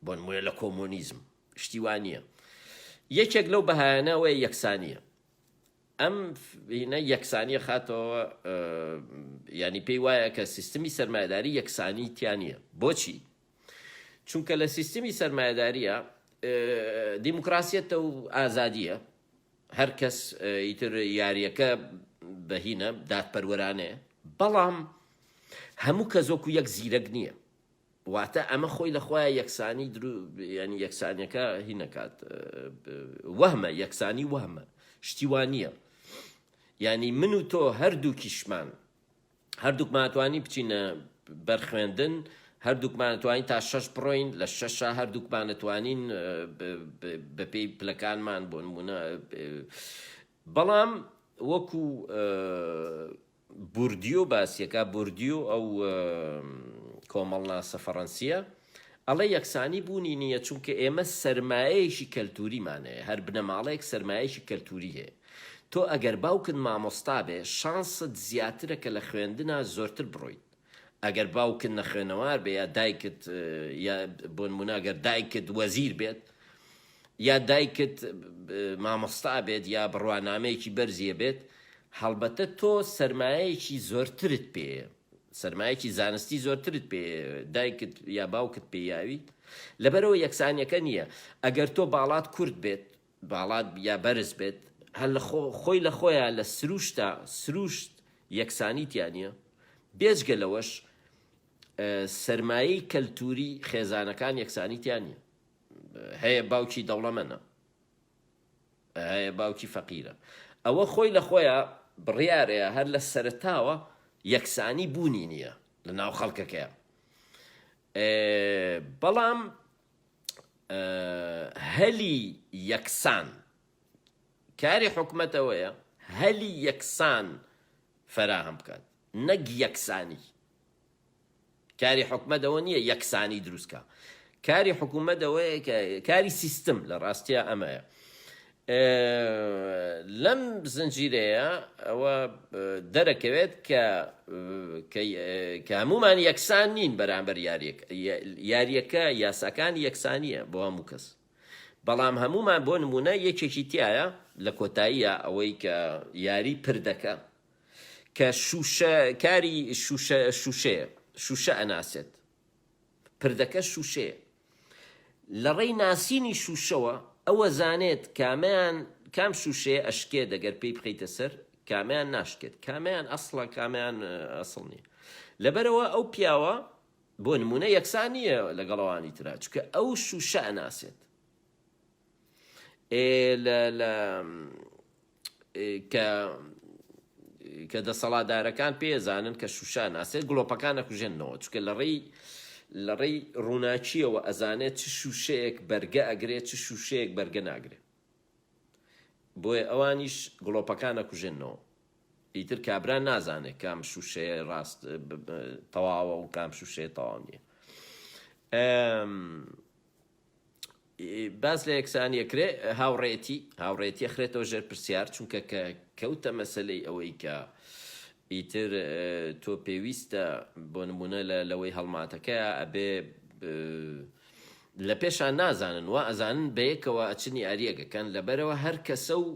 [SPEAKER 1] بۆ نمونە لە کۆمۆنیزم شتیوانیە یەکێک لەو بەهایانەوەی یەکسانیە ئەم یەکسانیە خاتەوە ینی پێی وایە کە سیستمی سەرمایەداری یەکسانی تیانە بۆچی چونکە لە سیستمی سەرمایەداریە دیموکراسیەتە و ئازادیە هەر کەس ئیتر یاریەکە بەهینە دادپەروەرانەیە بەڵام هەموو کە زۆکو یەک زیرەک نییە واتە ئەمە خۆی لە خۆیان یەکسانی ینی یەکسانیەکە هینەکات وەهمە یەکسانی وەهمە شتیوانیە ینی من و تۆ هەردووکیشمان هەردووکمانتوانی بچینە بەرخوێندن هەردووکمانتوانین تا 6 بڕۆین لە 6 هەردووکمانتوانین بە پێی پلەکانمان بۆ نمونە بەڵام وەکو بوردیۆ باسیەکە بوردیۆ ئەو کۆمەڵناسە فەڕەنسیە ئەڵێ یەکسانی بوونی نییە چونکە ئێمە سەرمایەیەکی کەلتوریمانەیە هەر بنەماڵەیەک سەرمایەکی کەلتوری هەیە تۆ ئەگەر باوکن مامۆستا بێ شانست زیاترە کە لە خوێندنە زۆرتر بڕۆیت ئەگەر باوکن نەخوێنەوار بێ یا دایکت یا بۆ نمونە ئەگەر دایکت وەزیر بێت یا دایکت مامۆستا بێت یا بڕوانامەیەکی بەرزیە بێت هەڵبەتە تۆ سەرمایەیەکی زۆرترت پێیە سەرمایەکی زانستی زۆرترت پێ دایکت یا باوکت پێیاوی لەبەرەوە یەکسانیەکە نییە ئەگەر تۆ باڵات کورد بێت باڵات یا بەرز بێت هەر خۆی لە خۆیان لە سروشت یەکسانیتیانە بێجگە لەوەش سەرمایەی کەلتوری خێزانەکان یەکسانیتیانە هەیە باوکی دەوڵەمەنە هەیە باوکی فەقیرە ئەوە خۆی لە خۆیان بڕیارەیە هەر لە سەرتاوە یەکسانی بوونی نییە لە ناو خەڵکەکەیە بەڵام هەلی یەکسان کاری حکومەتەوەیە هەلی یەکسان فەراهم بکات نەک یەکسانی کاری حکومەتەوە نییە یەکسانی دروستکە کاری حکومەتەوەیە کاری سیستم لە ڕاستیە ئەمەیە لەم زنجیرەیە ئەوە دەرەکەوێت کە هەمومان یەکسان نین بەرامبەر یاریەکە یاساکانی یەکسانیە بۆ هەموو کەس بەڵام هەمومان بۆ نمونە یەکێکی تایە لە کۆتاییە ئەوەی کە یاری پردەکە کە کاری شوشە ئەناسێت پردەکە شوشەیە لە ڕێی ناسینی شوشەوە ئەوە زانێت کام شوشەیە ئەشکێ دەگەر پێی بخەیتە سەر کامیان ناشکێت کامیان ئەسڵە کامیان ئەسڵ نییە لەبەرەوە ئەو پیاوە بۆ نمونە یەکسانیە لەگەڵەوانی ترا چکە ئەو شوشە ئەناسێت کە دەسەڵاتدارەکان پێزانن کە شوشان ناسێت گڵۆپەکان ئەکوژێنەوە چکە لە ڕێی ڕووناچیەوە ئەزانێت چ شوشەیەک بەرگە ئەگرێت چ شوشەیەک بەرگە ناگرێت بۆیە ئەوانیش گڵۆپەکان ئەکوژێنەوە ئیتر کابران نازانێت کام شوشەیە ڕاست تەواوە و کام شوشەیە تەواو نییە. باز لە یەکسانیەکرێ هاوڕێتی ئەخرێتەوە ژێر پرسیار چونکە کە کەوتە مەسەلەی ئەوەی کە ئیتر تۆ پێویستە بۆ نمونە لەوەی هەڵماتەکە ئەبێ لە پێشان نازانن و ئەزانن بەیەکەوە ئەچنی یاریەکەکەن لەبەرەوە هەر کەسە و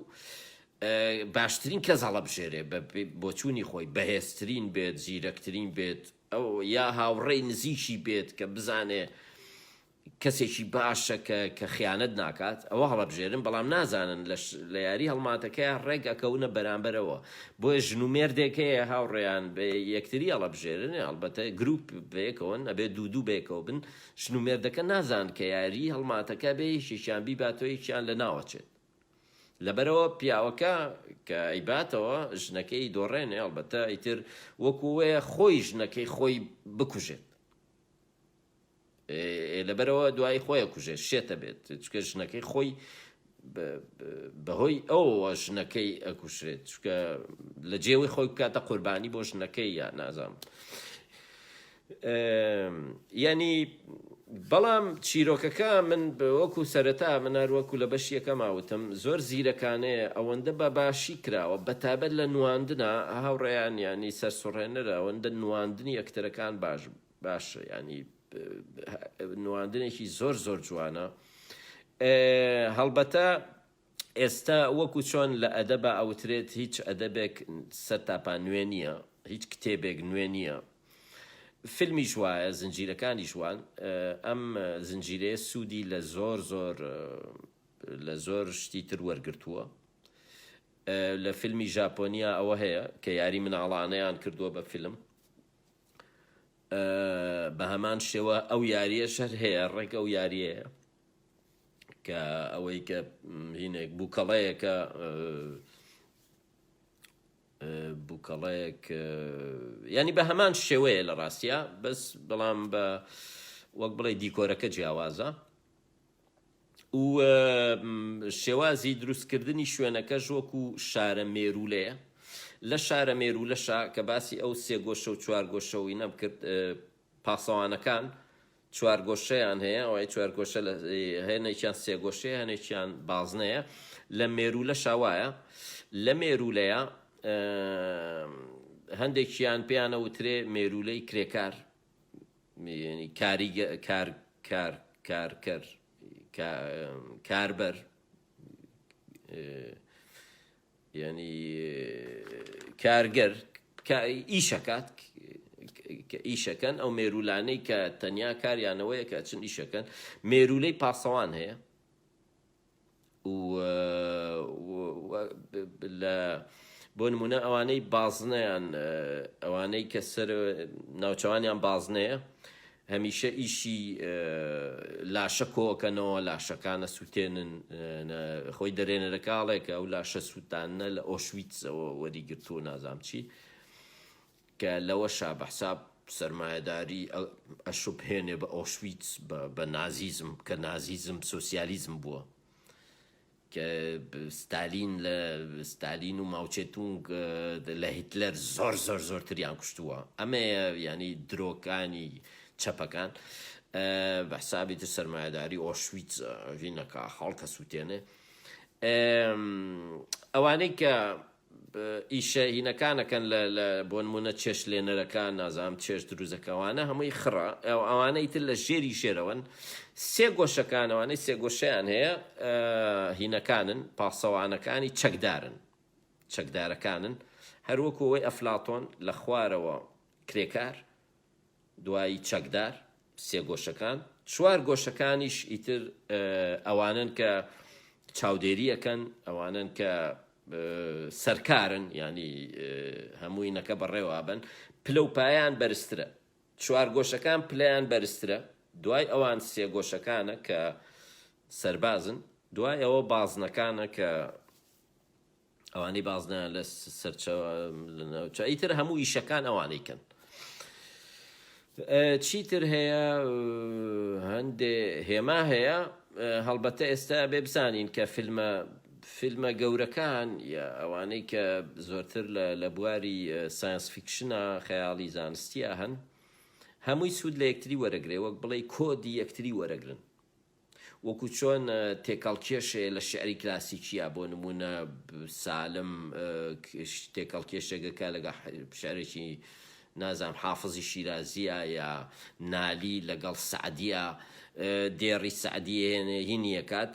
[SPEAKER 1] باشترین کەس هەڵەبژێرێ بۆ چوونی خۆی بەهێزترین بێت زیرەکترین بێت ئەو یا هاوڕێی نزیکی بێت کە بزانێ کەسێکی باشە کە خیانەت ناکات ئەوە هەڵەبژێرن بەڵام نازانن لە یاری هەڵماتەکەی ڕێگەکەونە بەرامبەرەوە بۆیە ژنومێردێکەیە هاوڕێیان بە یەکتری هەڵەبژێرن ئەڵبەتە گروپ بەیەکەوەن ئەبێ دوو بێکەوە بن ژنومێردەکە نازان کە یاری هەڵماتەکە بێ یەکێکیان بیباتەوەیەکیان لە ناوەچێت لەبەرەوە پیاوەکە کە ئەیباتەوە ژنەکەی دۆڕێنێ ئەڵبەتە ئیتر وەکووەیە خۆی ژنەکەی خۆی بکوژێت لەبەرەوە دوای خۆیە کوژێت شێتە بێت چکە ژنەکەی خۆی بەهۆی ئەوە ژنەکەی ئەکوشرێت چکە لە جێوەی خۆی بکاتە قوربانی بۆ ژنەکەی یا نازام ینی بەڵام چیرۆکەکە من وەکو سەرەتا من هەروەکو لە بەشی یەکەم ئاوتم زۆر زیرەکانەیە ئەوەندە بە باشی کراوە بەتابەت لە نواندنە هاوڕێیان ینی سەرسوڕێنەرە ئەوەندە نواندنی یەکترەکان باشە ینی نواندنێکی زۆر جوانە هەڵبەتە ئێستا وەکو چۆن لە ئەدەبە ئەوترێت هیچ ئەدەبێک سەر تاپان نوێ نییە هیچ کتێبێک نوێ نییە فیلمی ژوایە زنجیرەکانی ژوان ئەم زنجیرەیە سوودی لە زۆر شتی تر وەرگرتووە لە فیلمی ژاپۆنیا ئەوە هەیە کە یاری مناڵانەیان کردووە بە فیلم بە هەمان شێوە ئەو یاریە شەر هەیە ڕێک ئەو یاریەیە کە ئەوەی کە هینێک بووکەڵەیەکە بووکەڵەیەک ینی بە هەمان شێوەیە لە ڕاستیە بەس بەڵام بە وەک بڵێ دیکۆرەکە جیاوازە و شێوازی دروستکردنی شوێنەکەش وەکو شارە مێرولەیە لە شارە مێرولەشا کە باسی ئەو سێ گۆشە و چوار گۆشەوەی نەبکرد پاسەوانەکان چوار گۆشەیان هەیە ئەوەی چوار گۆشە هەنێکیان سێ گۆشەیە هەنێکیان بازنەیە لە مێرولە شاوایە لە مێرولەیە هەندێکیان پێیانە وترێ مێرولەی کرێکار کاربەر ینی کارگەر ئیشەکات ئیشەکەن ئەو مێرولانەی کە تەنیا کاریانەوەیە کە چن ئیشەکەن مێرولەی پاسەوان هەیە بۆ نمونە ئەوانەی بازنەیان ئەوانەی کە سەر ناوچەوانیان بازنەیە هەمیشە ئیشی لاشە کۆکەنەوە لاشەکانە سووتێنن خۆی دەرێنەرە کاڵێکە ئەو لاشە سووتانە لە ئۆشویتسەوە وەریگرتووە نازام چی کە لەوە شا بەحساب سەرمایەداری ئەشوبهێنێ بە ئۆشویتس بە نازیزم کە نازیزم سۆسیالیزم بووە کە ستالین و ماوچێتونگ لە هیتلەر زۆرتریان کوشتووە ئەمە ینی درۆکانی چەپەکان بەحسابی تر سەرمایەداری ئۆشویتس ڤینەکە خەڵکە سووتێنێ ئەوانەی کە ئیشە هینەکانەکەن بۆ نمونە چێش لێنەرەکان نازام چێش دروزەکەوانە هەمووی خڕە ئەوانەی تر لە ژێری شێرەوەن سێ گۆشەکان ئەوانەی سێ گۆشەیان هەیە هینەکانن پاسەوانەکانی چەکدارەکانن هەروەکو ئەوەی ئەفلاتۆن لە خوارەوە کرێکار دوایی چەکدار سێ گۆشەکان چوار گۆشەکانیش ئیتر ئەوانن کە چاودێریەکەن ئەوانن کە سەرکارن ینی هەمووی نەکە بەڕێوابن پلە و پایان بەرزترە چوار گۆشەکان پلیان بەرزترە دوای ئەوان سێ گۆشەکانە کە سەربازن دوای ئەوە بازنەکانە کە ئەوانەی بازنە لە سەرچەوە ئیتر هەموو ئیشەکان ئەوانەی کەن. چیتر هەیە هەندێ هێما هەیە هەڵبەتە ئێستا بێ بزانین کە فیلمە گەورەکان یا ئەوانەی کە زۆرتر لە بواری ساینس فیکشنە خەیاڵی زانستیە هەن هەمووی سوود لە یەکتری وەرەگرێ وەک بڵێ کۆدی یەکتری وەرەگرن وەکو چۆن تێکەڵکێشێ لە شعری کلاسیکیە بۆ نمونە سالم تێکەڵکێشێگەکە لەگە شعرێکی نازام حافظی شیرازیە یا نالی لەگەڵ سعدیە دێڕی سعدی هینیەکات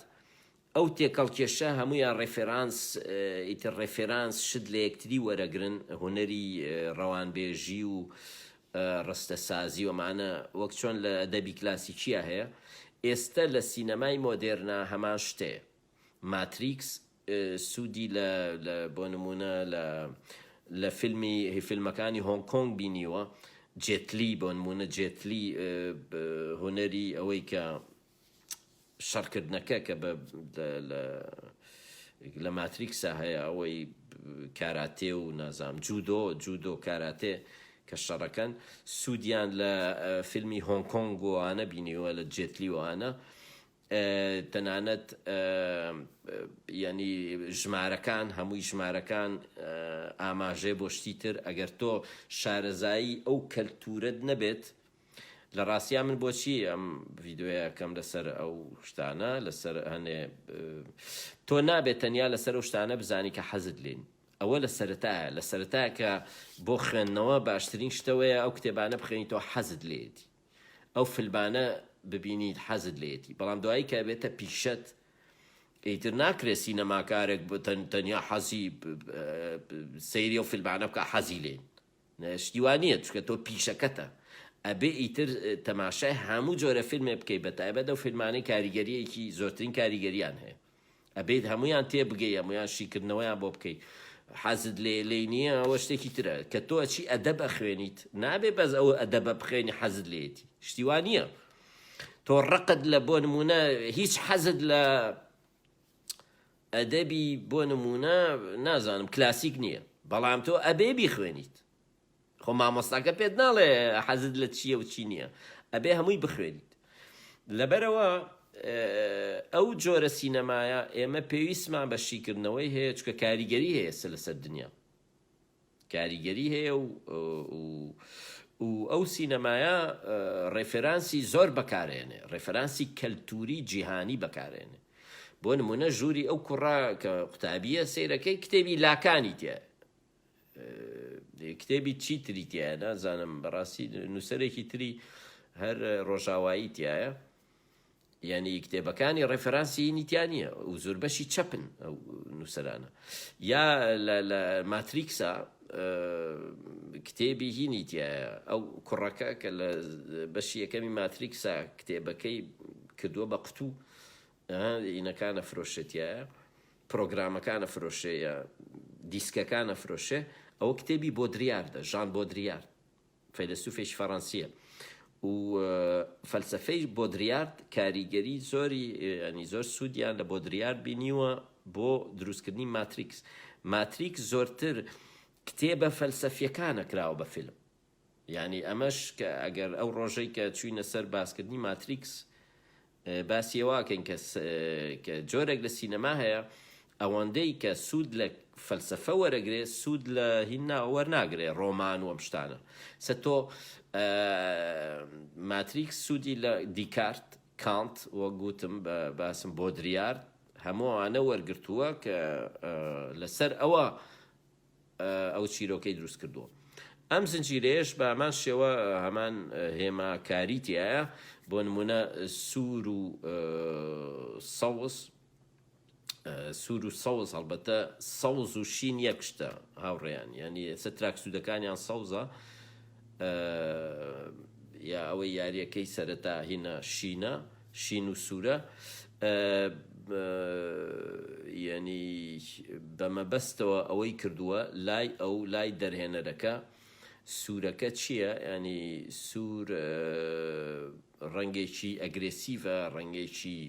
[SPEAKER 1] ئەو تێکەڵکێشە هەمویان ئیتر ڕێفێرانس شت لە یەکتری وەرەگرن هونەری ڕەوانبێژی و ڕستە سازی ومانە وەک چۆن لە ئەدەبی کلاسیکیە هەیە ئێستا لە سینەمای مۆدێرنا هەمان شتێ ماتریکس سوودی بۆ نمونە لە فیلمەکانی هۆنگ کۆنگ بینیوە جێتلی بۆ نمونە جێتلی هونەری ئەوەی کە شەڕکردنەکە کە لە ماتریکسە هەیە ئەوەی کاراتێ و نازام جودۆ کاراتێ کە شەڕەکەن سوودیان لە فیلمی هۆنگ کۆنگ وانە بینیوە لە جێتلی وانە تەنانەت ینی ژمارەکان هەمووی ژمارەکان ئاماژێ بۆ شتی تر ئەگەر تۆ شارەزایی ئەو کەلتورت نەبێت لە ڕاستیا من بۆچی ئەم ڤیددیۆیەکەم لەسەر ئەو شتانە لەسەر هەنێ تۆ نابێت تەنیا لەسەر ئەو شتانە بزانی کە حەزت لێن ئەوە لە سەرەتایە کە بۆ خوێندنەوە باشترین شتەوەیە ئەو کتێبانە بخوێنیتەوە حەزت لێتی ئەو فیلمانە ببینیت حەزت لێتی بەڵام دوایی کە بێتە پیشەت ئیتر ناکرێت سینەماکارێک تەنیا حەزی سەیری ئەو فیلمانە بکە حەزی لێن شتیوانیە چکە تۆ پیشەکەتە ئەبێ ئیتر تەماشای هەموو جۆرە فیلمێ بکەیت بەتایبەت ئەو فیلمانەی کاریگەریەکی زۆرترین کاریگەریان هەیە ئەبێت هەمویان تێ بگەی هەمویان شیکردنەوەیان بۆ بکەیت حەزت لێ نییە ئەوە شتێکی ترە کە تۆ چی ئەدەب ئەخوێنیت نابێ بەس ئەوە ئەدەبە بخوێنی حەزت لێتی شتیوان نییە تۆ ڕقت لە بۆ نمونە هیچ حەزت لە ئەدەبی بۆ نمونە نازانم کلاسیک نییە بەڵام تۆ ئەبێ بیخوێنیت خۆ مامۆستاکە پێت ناڵێ حەزت لە چییە و چی نییە ئەبێ هەمووی بخوێنیت لەبەرەوە ئەو جۆرە سینەمایە ئێمە پێویستمان بە شیکردنەوەی هەیە چکە کاریگەری هەیە لەسەر دنیا کاریگەری هەیە و ئەو سینەمایە ڕێفێرانسی زۆر بەکارێنێ ڕێفێرانسی کەلتوری جیهانی بەکارێنێ بۆ نمونە ژووری ئەو کوڕا کە قوتابیە سەیرەکەی کتێبی لاکانی تێ کتێبی چی تری تایە نازانم بەڕاستی نووسەرێکی تری هەر ڕۆژاوایی تایە یعنی کتێبەکانی ڕێفەرانسی نیتیانە و زۆر بەشی چەپن ئەو نووسەرانە یا لە ماتریکسا کتێبی هینی تایە ئەو کوڕەکە کە لە بەشی یەکەمی ماتریکسا کتێبەکەی کردووە بە قوتوو ئینەکانە فرۆشێتیایە پرۆگرامەکانە فرۆشەیە دیسکەکانە فرۆشێ ئەوە کتێبی بۆدریاردە ژان بۆدریارد فەیلسوفێکی فەڕەنسیە و فەلسەفەی بۆدریارد کاریگەری زۆری ینی زۆر سوودیان لە بۆدریارد بینیوە بۆ دروستکردنی ماتریکس زۆرتر کتێبە فەلسەفیەکانە کراوە بە فیلم یعنی ئەمەش کە ئەگەر ئەو ڕۆژەی کە چووینە سەر باسکردنی ماتریکس باسیەوەکەن کە جۆرێک لە سینەما هەیە ئەوەندەی کە سوود لە فەلسەفە وەرەگرێ سوود لە هینا وەرناگرێ ڕۆمان وەم شتانە سە تۆ ماتریکس سوودی لە دیکارت کانت وە گوتم باسم بۆدریارد هەمووانە وەرگرتووە کە لەسەر ئەو چیرۆکەی دروست کردووە ئەم زنجیرەیەش بە هەمان شێوە هەمان هێماکاریتیایە بۆ نمونە سوور و سەوز هەڵبەتە سەوز و شین یەک شتە هاوڕێیان یعنی سە تراکسودەکانیان سەوزە یا ئەوەی یاریەکەی سەرەتا هینە شینە شین و سوورە یعنی بەمەبەستەوە ئەوەی کردووە لای دەرهێنەرەکە سوورەکە چییە ینی سوور ڕەنگێکی ئەگرێسیڤە ڕەنگێکی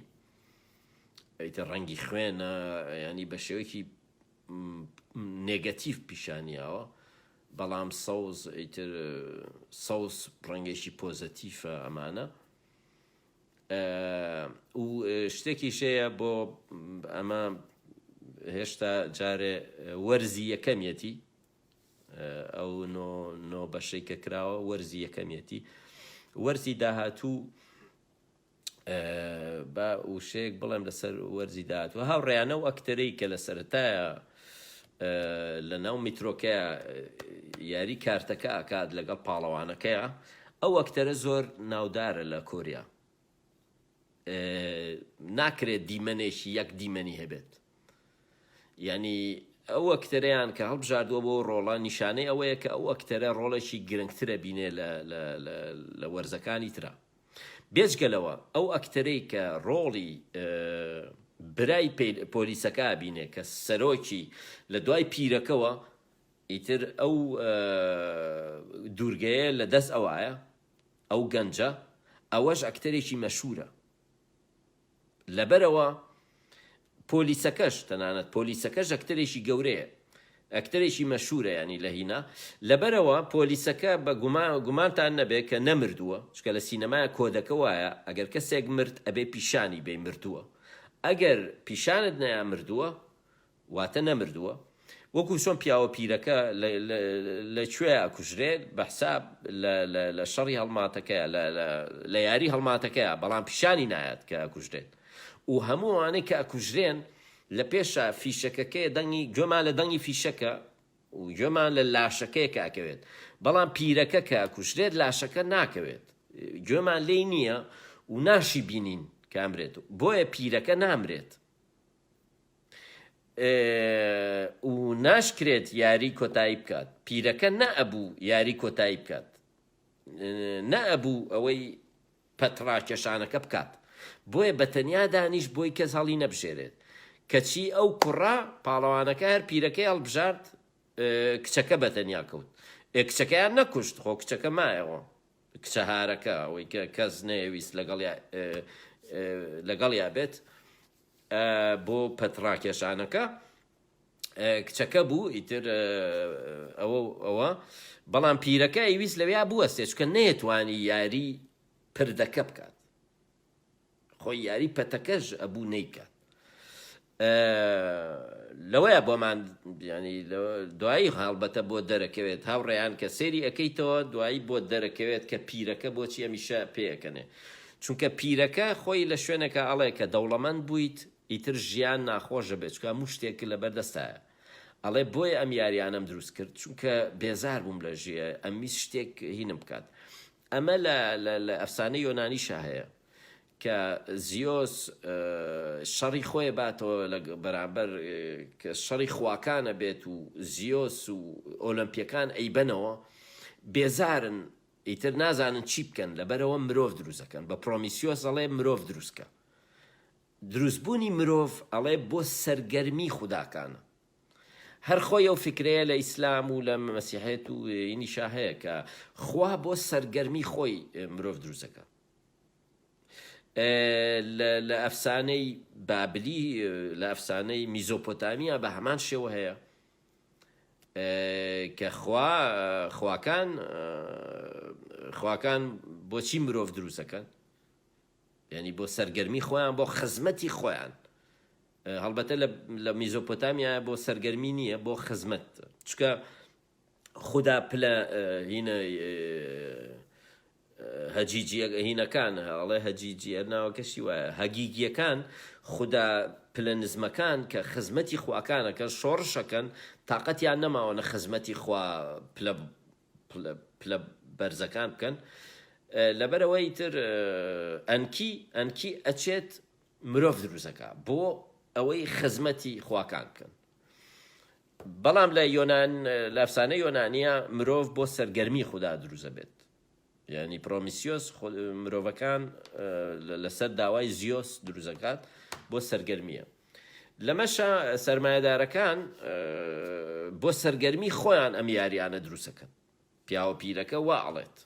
[SPEAKER 1] ئەیتر ڕەنگی خوێنە ینی بە شێوەیەکی نێگەتیڤ پیشانیاوە بەڵام سەوز ئیتر سەوز ڕەنگێکی پۆزەتیفە ئەمانە و شتێکی شەیە بۆ ئەمە هێشتا جارێ وەرزی یەکەمیەتی ئەو نۆ بەشەی کە کراوە وەرزی یەکەمیەتی وەرزی داهاتوو بە وشەیەک بڵێم لەسەر وەرزی داهاتوو هاوڕێیانە و ئەکتەرەی کە لە سەرەتایە لە ناو میترۆکەیە یاری کارتەکە ئاکات لەگەڵ پاڵەوانەکەیە ئەو ئەکتەرە زۆر ناودارە لە کۆریا ناکرێت دیمەنێکی یەک دیمەنی هەبێت ینی ئەو ئەکتەرەیان کە هەڵبژاردووە بۆ ڕۆڵە نیشانەی ئەوەیە کە ئەو ئەکتەرە ڕۆڵێکی گرنگترە بینێ لە وەرزەکانی ترا بێجگەلەوە ئەو ئەکتەرەی کە ڕۆڵی برای پۆلیسەکە بینێ کە سەرۆکی لە دوای پیرەکەوە ئیتر ئەو دوورگەیە لە دەست ئەوایە ئەو گەنجە ئەوەش ئەکتەرێکی مەشهورە لەبەرەوە پۆلیسەکەش تەنانەت پۆلیسەکەش ئەکتەرێکی گەورەیە ئەکتەرێکی مەشهورە ینی لە هینا لەبەرەوە پۆلیسەکە بە گومانتان نەبێت کە نەمردووە چکە لە سینەمایە کۆدەکە وایە ئەگەر کەسێک مرد ئەبێ پیشانی بێ مردووە ئەگەر پیشانت نەیان مردووە واتە نەمردووە وەکو چۆن پیاوە پیرەکە لەکوێ ئەکوژرێت بە حساب لە شەڕی هەڵماتەکەیە لە یاری هەڵماتەکەیە بەڵام پیشانی نایەت کە ئەکوژرێت و هەمووانەی کە ئەکوژرێن لە پێشە فیشەکەکەی دەنگی گوێمان لە دەنگی فیشەکە و گوێمان لە لاشەکەی کاکەوێت بەڵام پیرەکە کە ئەکوژرێت لاشەکە ناکەوێت گوێمان لێی نییە و ناشی بینین کامرێت بۆیە پیرەکە نامرێت و ناشکرێت یاری کۆتایی بکات پیرەکە نەئەبوو یاری کۆتایی بکات نەئەبوو ئەوەی پەتڕاکێشانەکە بکات بۆیە بەتەنیا دانیش بۆی کەس هەڵی نەبژێرێت کەچی ئەو کوڕا پاڵەوانەکە هەر پیرەکەی هەڵبژارد کچەکە بەتەنیا کەوت کچەکەیان نەکوشت خۆ کچەکە مایەوە کچە هارەکە ئەوەی کە کەس نەیەویست لەگەڵیا بێت بۆ پەتڕاکێشانەکە کچەکە بوو ئیتر ئەوە بەڵام پیرەکە ئەیویست لەوێ بوەستێ چکە نەیەتوانی یاری پردەکە بکات خۆی یاری پەتەکەش ئەبوو نەیکات لەوەیە بۆمان ینی دوایی هەڵبەتە بۆ دەرەکەوێت هاوڕێیان کە سێری ئەەکەیتەوە دوایی بۆ دەرەکەوێت کە پیرەکە بۆچی ئەمیشە پێەکەنێ چونکە پیرەکە خۆی لە شوێنێکە ئەڵێ کە دەوڵەمەند بوویت ئیتر ژیان ناخۆشە بێت چکە هەموو شتێک لەبەردەستایە ئەڵێ بۆیە ئەم یاریانەم دروست کرد چونکە بێزار بووم لە ژێ ئەمیست شتێک هینم بکات ئەمە لە ئەفسانەی یۆنانیشە هەیە کە زیۆس شەڕی خۆی باتەوە بەرامبەر کە شەڕی خواکانە بێت و زیۆس و ئۆلمپیەکان ئەیبەنەوە بێزارن ئیتر نازانن چی بکەن لەبەرەوە مرۆڤ دروستەکەن بە پرۆمیسیۆس ئەڵێ مرۆڤ دروستکە دروستبوونی مرۆڤ ئەڵێ بۆ سەرگەرمی خوداکانە هەر خۆی ئەو فکرەیە لە ئیسلام و لە مەسیحێت و ئینیشا هەیە کە خوا بۆ سەرگەرمی خۆی مرۆڤ دروستەکە لە ئەفسانەی بابلی لە ئەفسانەی میزۆپۆتامیا بە هەمان شێوە هەیە کە خواکان بۆچی مرۆڤ دروستەکەن یعنی بۆ سەرگەرمی خۆیان بۆ خزمەتی خۆیان هەڵبەتە لە میزۆپۆتامیا بۆ سەرگەرمی نییە بۆ خزمەت چکە خوددا پلە هینە هەجیجیەکان هەڵێ هەجیجی ناوەکەشی وایە هەگیگیەکان خوددا پلە نزمەکان کە خزمەتی خواکانەکە شۆڕشەکەن تااقەتیان نەماوە لە خزمەتی خوا پلە بەرزەکان بکەن لەبەرەوەی تر ئەنکی ئەچێت مرۆڤ دروستەکە بۆ ئەوەی خزمەتی خواکان بکەن بەڵام لە ئەفسانەی یۆنانیە مرۆڤ بۆ سەرگەرمی خوددا دروستە بێت یعنی پرۆمیسیۆس مرۆڤەکان لەسەر داوای زیۆس دروستەکات بۆ سەرگەرمیە لەمەشە سەرمایەدارەکان بۆ سەرگەرمی خۆیان ئەم یاریانە دروستەکەن پیاوە پیرەکە وا ئەڵێت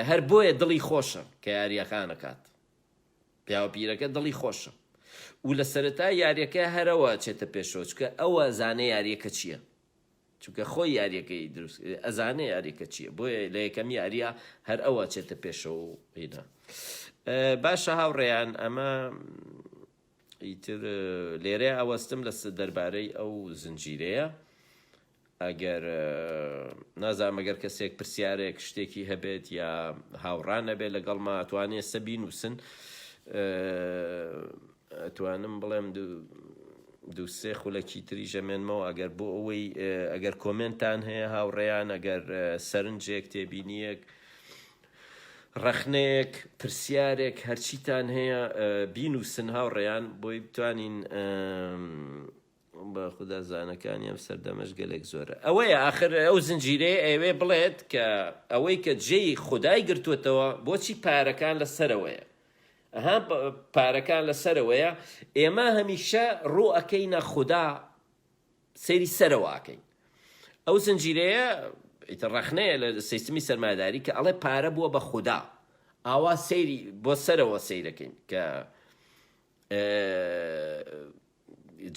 [SPEAKER 1] هەر بۆیە دڵی خۆشە کە یاریەکانەکات پیاوە پیرەکە دڵی خۆشە و لە سەرەتای یاریەکە هەرەوە چێتە پێشەوە چکە ئەوە زانێ یاریەکە چییە چونکە خۆی یاریەکەی دروست ئەزانێ یاریەکە چییە بۆیە لە یەکەمی یاریە هەر ئەوە چێتە پێشەوە و هینا باشە هاوڕێیان ئەمە ئیتر لێرە ئەوەستم لە دەربارەی ئەو زنجیرەیە ئەگەر نازانم ئەگەر کەسێک پرسیارێک شتێکی هەبێت یا هاوڕان هەبێت لەگەڵما ئەتوانێت سە بینووسن ئەتوانم بڵێم دووسێ خولەکی تری ژەمێنمەوە ئەگەر بۆ ئەوەی ئەگەر کۆمنتان هەیە هاوڕێیان ئەگەر سەرنجێک تێبینیەک ڕەخنەیەک پرسیارێک هەرچیتان هەیە بینووسن هاوڕێیان بۆی بتوانین بە خوددا زانەکانی ئەم سەردەمەش گەلێک زۆرە ئەوەیە ئاخر ئەو زنجیرەیە ئەوێ بڵێت کە ئەوەی کە جێی خودای گرتووەتەوە بۆچی پارەکان لەسەرەوەیە ئەها پارەکان لەسەرەوەیە ئێمە هەمیشە ڕوو ئەەکەینە خوددا سەیری سەرەوەکەین ئەو زنجیرەیە ڕەخنەیە لە سیستمی سەرمایه‌داری کە ئەڵێ پارە بووە بە خوددا ئاوا سەیری بۆ سەرەوە سەیرەکەین کە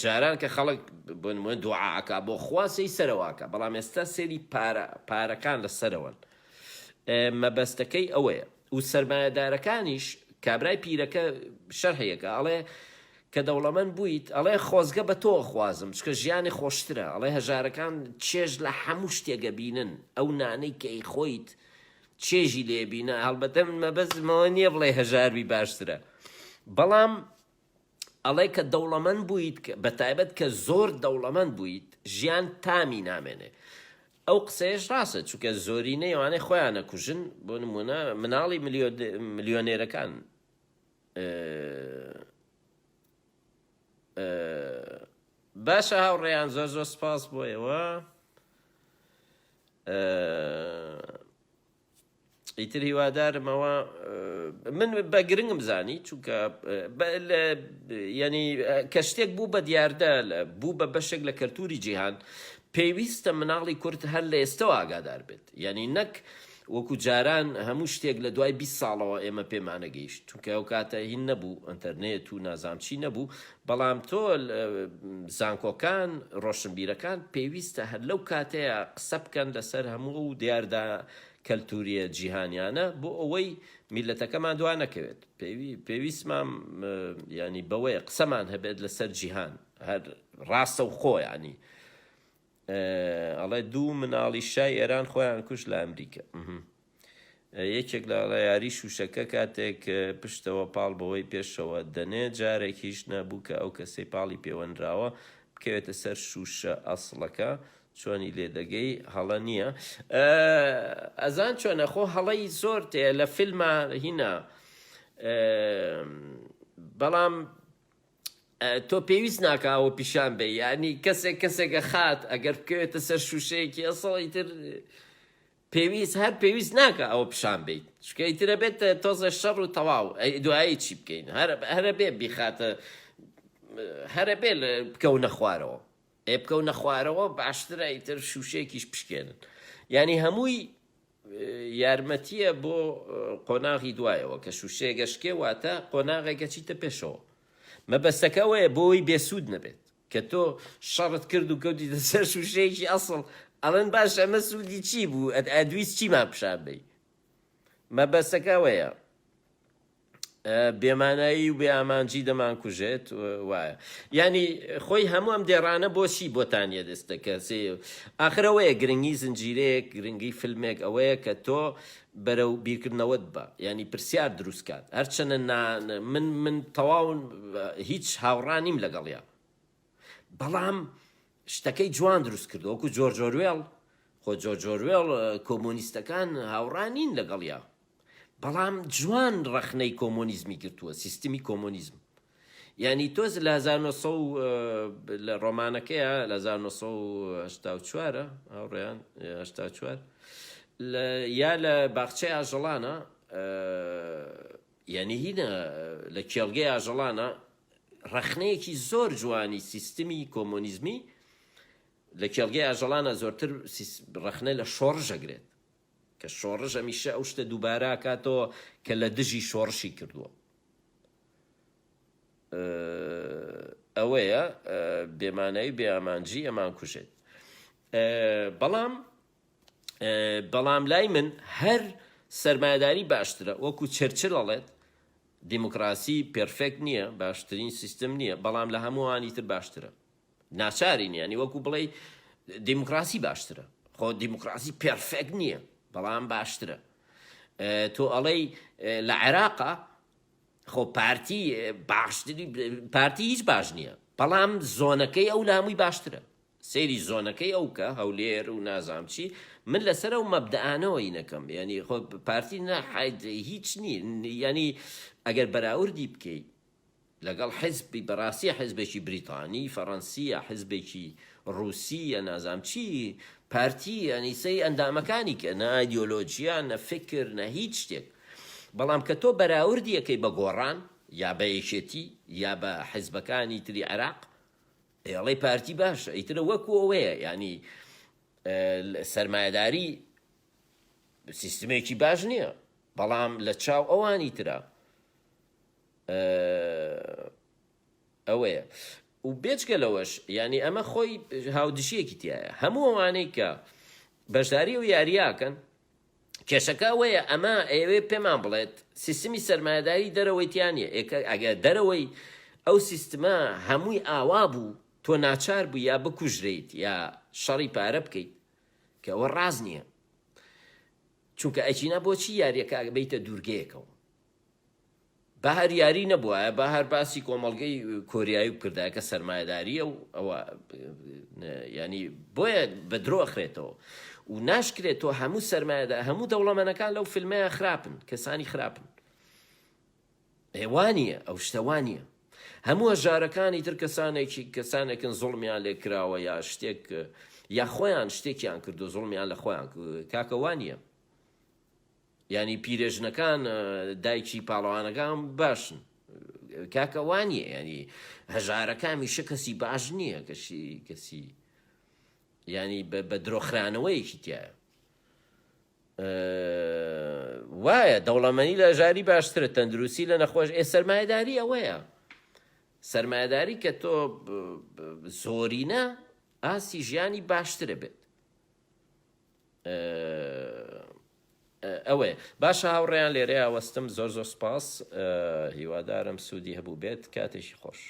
[SPEAKER 1] جاران کە خەڵک بۆ نمونە دوعاکە بۆ خوا سەی سەرەوەکە بەڵام ئێستا سەیری پارەکان لەسەرەوەن مەبەستەکەی ئەوەیە و سەرمایه‌دارەکانیش کابرای پیرەکە شەرحەیەکە ئەڵێ کە دەوڵەمەند بوویت ئەڵێ خۆزگە بە تۆ خوازم چکە ژیانی خۆشترە ئەڵێ هەژارەکان چێژ لە هەموو شتێگە بینن ئەو نانەی کە خۆیت چێژی لێبینە هەڵبەتە مەبەستمەوە نییە بڵێ هەژاربی باشترە بەڵام ئەڵێ کە دەوڵەمەند بوویت بە تایبەت کە زۆر دەوڵەمەند بوویت ژیان تامی نامێنێ ئەو قسەیەش ڕاستە چونکە زۆرینەی ئەوانەی خۆیانە کوژن بۆ نمونە مناڵی ملیۆنێرەکان باشە هاوڕێیان زۆر زۆر سپاس بۆ ئێوە ئیتر هیوادارمەوە من بە گرنگم زانی چونکە ینی کە شتێک بوو بە دیاردە بوو بە بەشێک لە کەلتوری جیهان پێویستە مناڵی کورد هەر لە ئێستەوە ئاگادار بێت یعنی نەک وەکو جاران هەموو شتێک لە دوای 20 ساڵەوە ئێمە پێمانە گەیشت چونکە ئەو کاتە هین نەبوو ئەنتەرنێت و نازانچی نەبوو بەڵام تۆ زانکۆکان ڕۆشنبیرەکان پێویستە هەر لەو کاتەیە قسە بکەن لەسەر هەموو و دیاردا کەلتوریە جیهانیانە بۆ ئەوەی میلەتەکەمان دوان نەکەوێت پێویستمان ینی بەوەیە قسەمان هەبێت لەسەر جیهان هەر ڕاستە و خۆ ینی ئەڵێ دوو مناڵی شای ئێران خۆیان کوش لە ئەمریکا یەکێک لە یاری شوشەکە کاتێک پشتەوە پاڵ بەوەی پێشەوە دەنێ جارێکیش نەبوو کە ئەو کەسەی پاڵی پەیوەندراوە بکەوێتە سەر شوشە ئەسڵەکە چۆنی لێدەگەی هەڵە نییە ئەزان چۆنە خۆ هەڵەی زۆر تێ لە فیلمە هینە بەڵام تۆ پێویست ناکەوە پیشان بێ ینی کەسێکە خات ئەگەر بکەوێتە سەر شوشەیەکی ئەسڵی تر پێویست ناکە ئەوە پیشان بیت چکەی ترە بێت تۆزە شەڕ و تەواو دوایی چی بکەین هەرە بێ بیخاتە هەرە بێ بکەونە خوارەوە بکەونە خوارەوە باشترە ئیتر شوشەیەکیش پشکێنن ینی هەمووی یارمەتیە بۆ قۆناغی دوایەوە کە شوشەیە گەشتکێ واتە قۆناغێکە چیتە پێشەوە مەبەستەکە ئەوەیە بۆی بێسوود نەبێت کە تۆ شەڕت کرد و کەوتی دەسەر شوشەیەکی ئەسڵ ئەڵێن باش ئەمە سوودی چی بوو ئەدویست چیمان پیشان بێ مەبەستەکە ئەوەیە بێمانایی و بێ ئامانجی دەمان کوژێت وایە ینی خۆی هەموو ئەم دێڕانە بۆچی بۆتانە دەستەکە ئاخرەوەیە گرنگی زنجیرەیەک گرنگی فیلمێک ئەوەیە کە تۆ بەرەو بیرکردنەوەت بە ینی پرسیار دروستکات هەرچەنە من تەواو هیچ هاوڕانیم لەگەڵیا بەڵام شتەکەی جوان دروست کردو وەکو جۆرج ئۆروێڵ خۆ جۆرج ئۆروێڵ کۆمۆنیستەکان هاوڕانین لەگەڵیا بەڵام جوان ڕەخنەی کۆمۆنیزمی گرتووە سیستمی کۆمۆنیزم ینی تۆز لە 1970 لە ڕۆمانەکەیە لە 1984 هاوڕێیان 84 یا لە باخچەی ئاژەڵانە یعنی هینە لە کێڵگەی ئاژەڵانە ڕەخنەیەکی زۆر جوانی سیستمی کۆمۆنیزمی لە کێڵگەی ئاژەڵانە زۆرتر ڕەخنە لە شۆڕژەگرێت کە شۆڕژ هەمیشە ئەو شتە دووبارە کاتەوە کە لە دژی شۆڕشی کردووە ئەوەیە بێمانایی بێئامانجی ئەمان کوژێت. بەڵام لای من هەر سەرمایەداری باشترە، وەکو چرچل ئەڵێت دیموکراسی پێرفێکت نییە، باشترین سیستم نییە، بەڵام لە هەمووانی تر باشترە. ناچارین، ینی وەکو بڵێ دیموکراسی باشترە، خۆ دیموکراسی پێرفێکت نییە بەڵام باشترە. تۆ ئەڵێ لە عێراقا خۆ پارتی هیچ باش نییە، بەڵام زۆنەکەی ئەو لە هەمووی باشترە. سەیری زۆنەکەی ئەو کە هەولێر و نازام چی، من لەسەر ئەو مەبدەئانەوەی نەکەم، ینی خۆ پارتی هیچ نییە، ینی ئەگەر بەراوردی بکەیت لەگەڵ حیزبی بەڕاستی حیزبێکی بریتانی، فەڕەنسیە، حیزبێکی ڕووسیە، نازام چی، پارتی ینی سەی ئەندامەکانی کە نە ئایدیۆلۆجیا، نە فکر، نە هیچ شتێک. بەڵام کە تۆ بەراوردی یەکەی بە گۆڕان یا بە یەکێتی یا بە حیزبەکانی تری عێراق، ئەڵێ پارتی باشە، ئیترە وەکو ئەوەیە، ینی سەرمایەداری سیستمێکی باش نییە، بەڵام لە چاو ئەوانی ترە. ئەوەیە و بێچکە لەوەش، ینی ئەمە خۆی هاودشیەکی تایە. هەموو ئەوانەی کە بەشداری و یاریاکەن کێشەکە ئەوەیە، ئەمە ئێوێ پێمان بڵێت سیستمی سەرمایەداری دەرەوەی تیانە، ئەگەر دەرەوەی ئەو سیستمە هەمووی ئاوا بوو، تۆ ناچار بوو یا بکوژرەیت یا شەڕی پارە بکەیت، کە ئەوە ڕاز نییە. چونکە ئەچینە بۆچی یاریەکە بێتە دوورگەیەکەوە، بە هەر یاری نەبووە، بە هەر باسی کۆمەڵگەی کۆریایی بکردای کە سەرمایەداریە و ئەوە ینی بۆیە بە درۆ ئەخرێتەوە و ناشکرێتەوە. هەموو سەرمایەدا هەموو دەوڵەمەنەکان لەو فیلمەیە خراپن، کەسانی خراپن، وانە ئەو شتەوانە. هەموو هەژارەکانی تر کەسانێکن زوڵمیان لێ کراوە یا شتێک یا خۆیان شتێکیان کردو زوڵمیان لە خۆیان کاکەوانە. ینی پیرێژنەکان دایکی پاڵەوانەکان باشن، کاکەوانە، ینی هەژارەکانیشە کەسی باش نییە، کەسی ینی بە درۆخرانەوەیەکی تایە. وایە دەوڵەمەنی لە ژاری باشترە، تەندروستی لە نەخۆش. سەرمایەداری ئەوەیە، سەرمایەداری کە تۆ زۆرینە ئاسی ژیانی باشترە بێت. ئەوەیە. باشە هاوڕێیان لێرەیە وەستم، زۆر سپاس، هیوادارم سوودی هەبوو بێت، کاتێکی خۆش.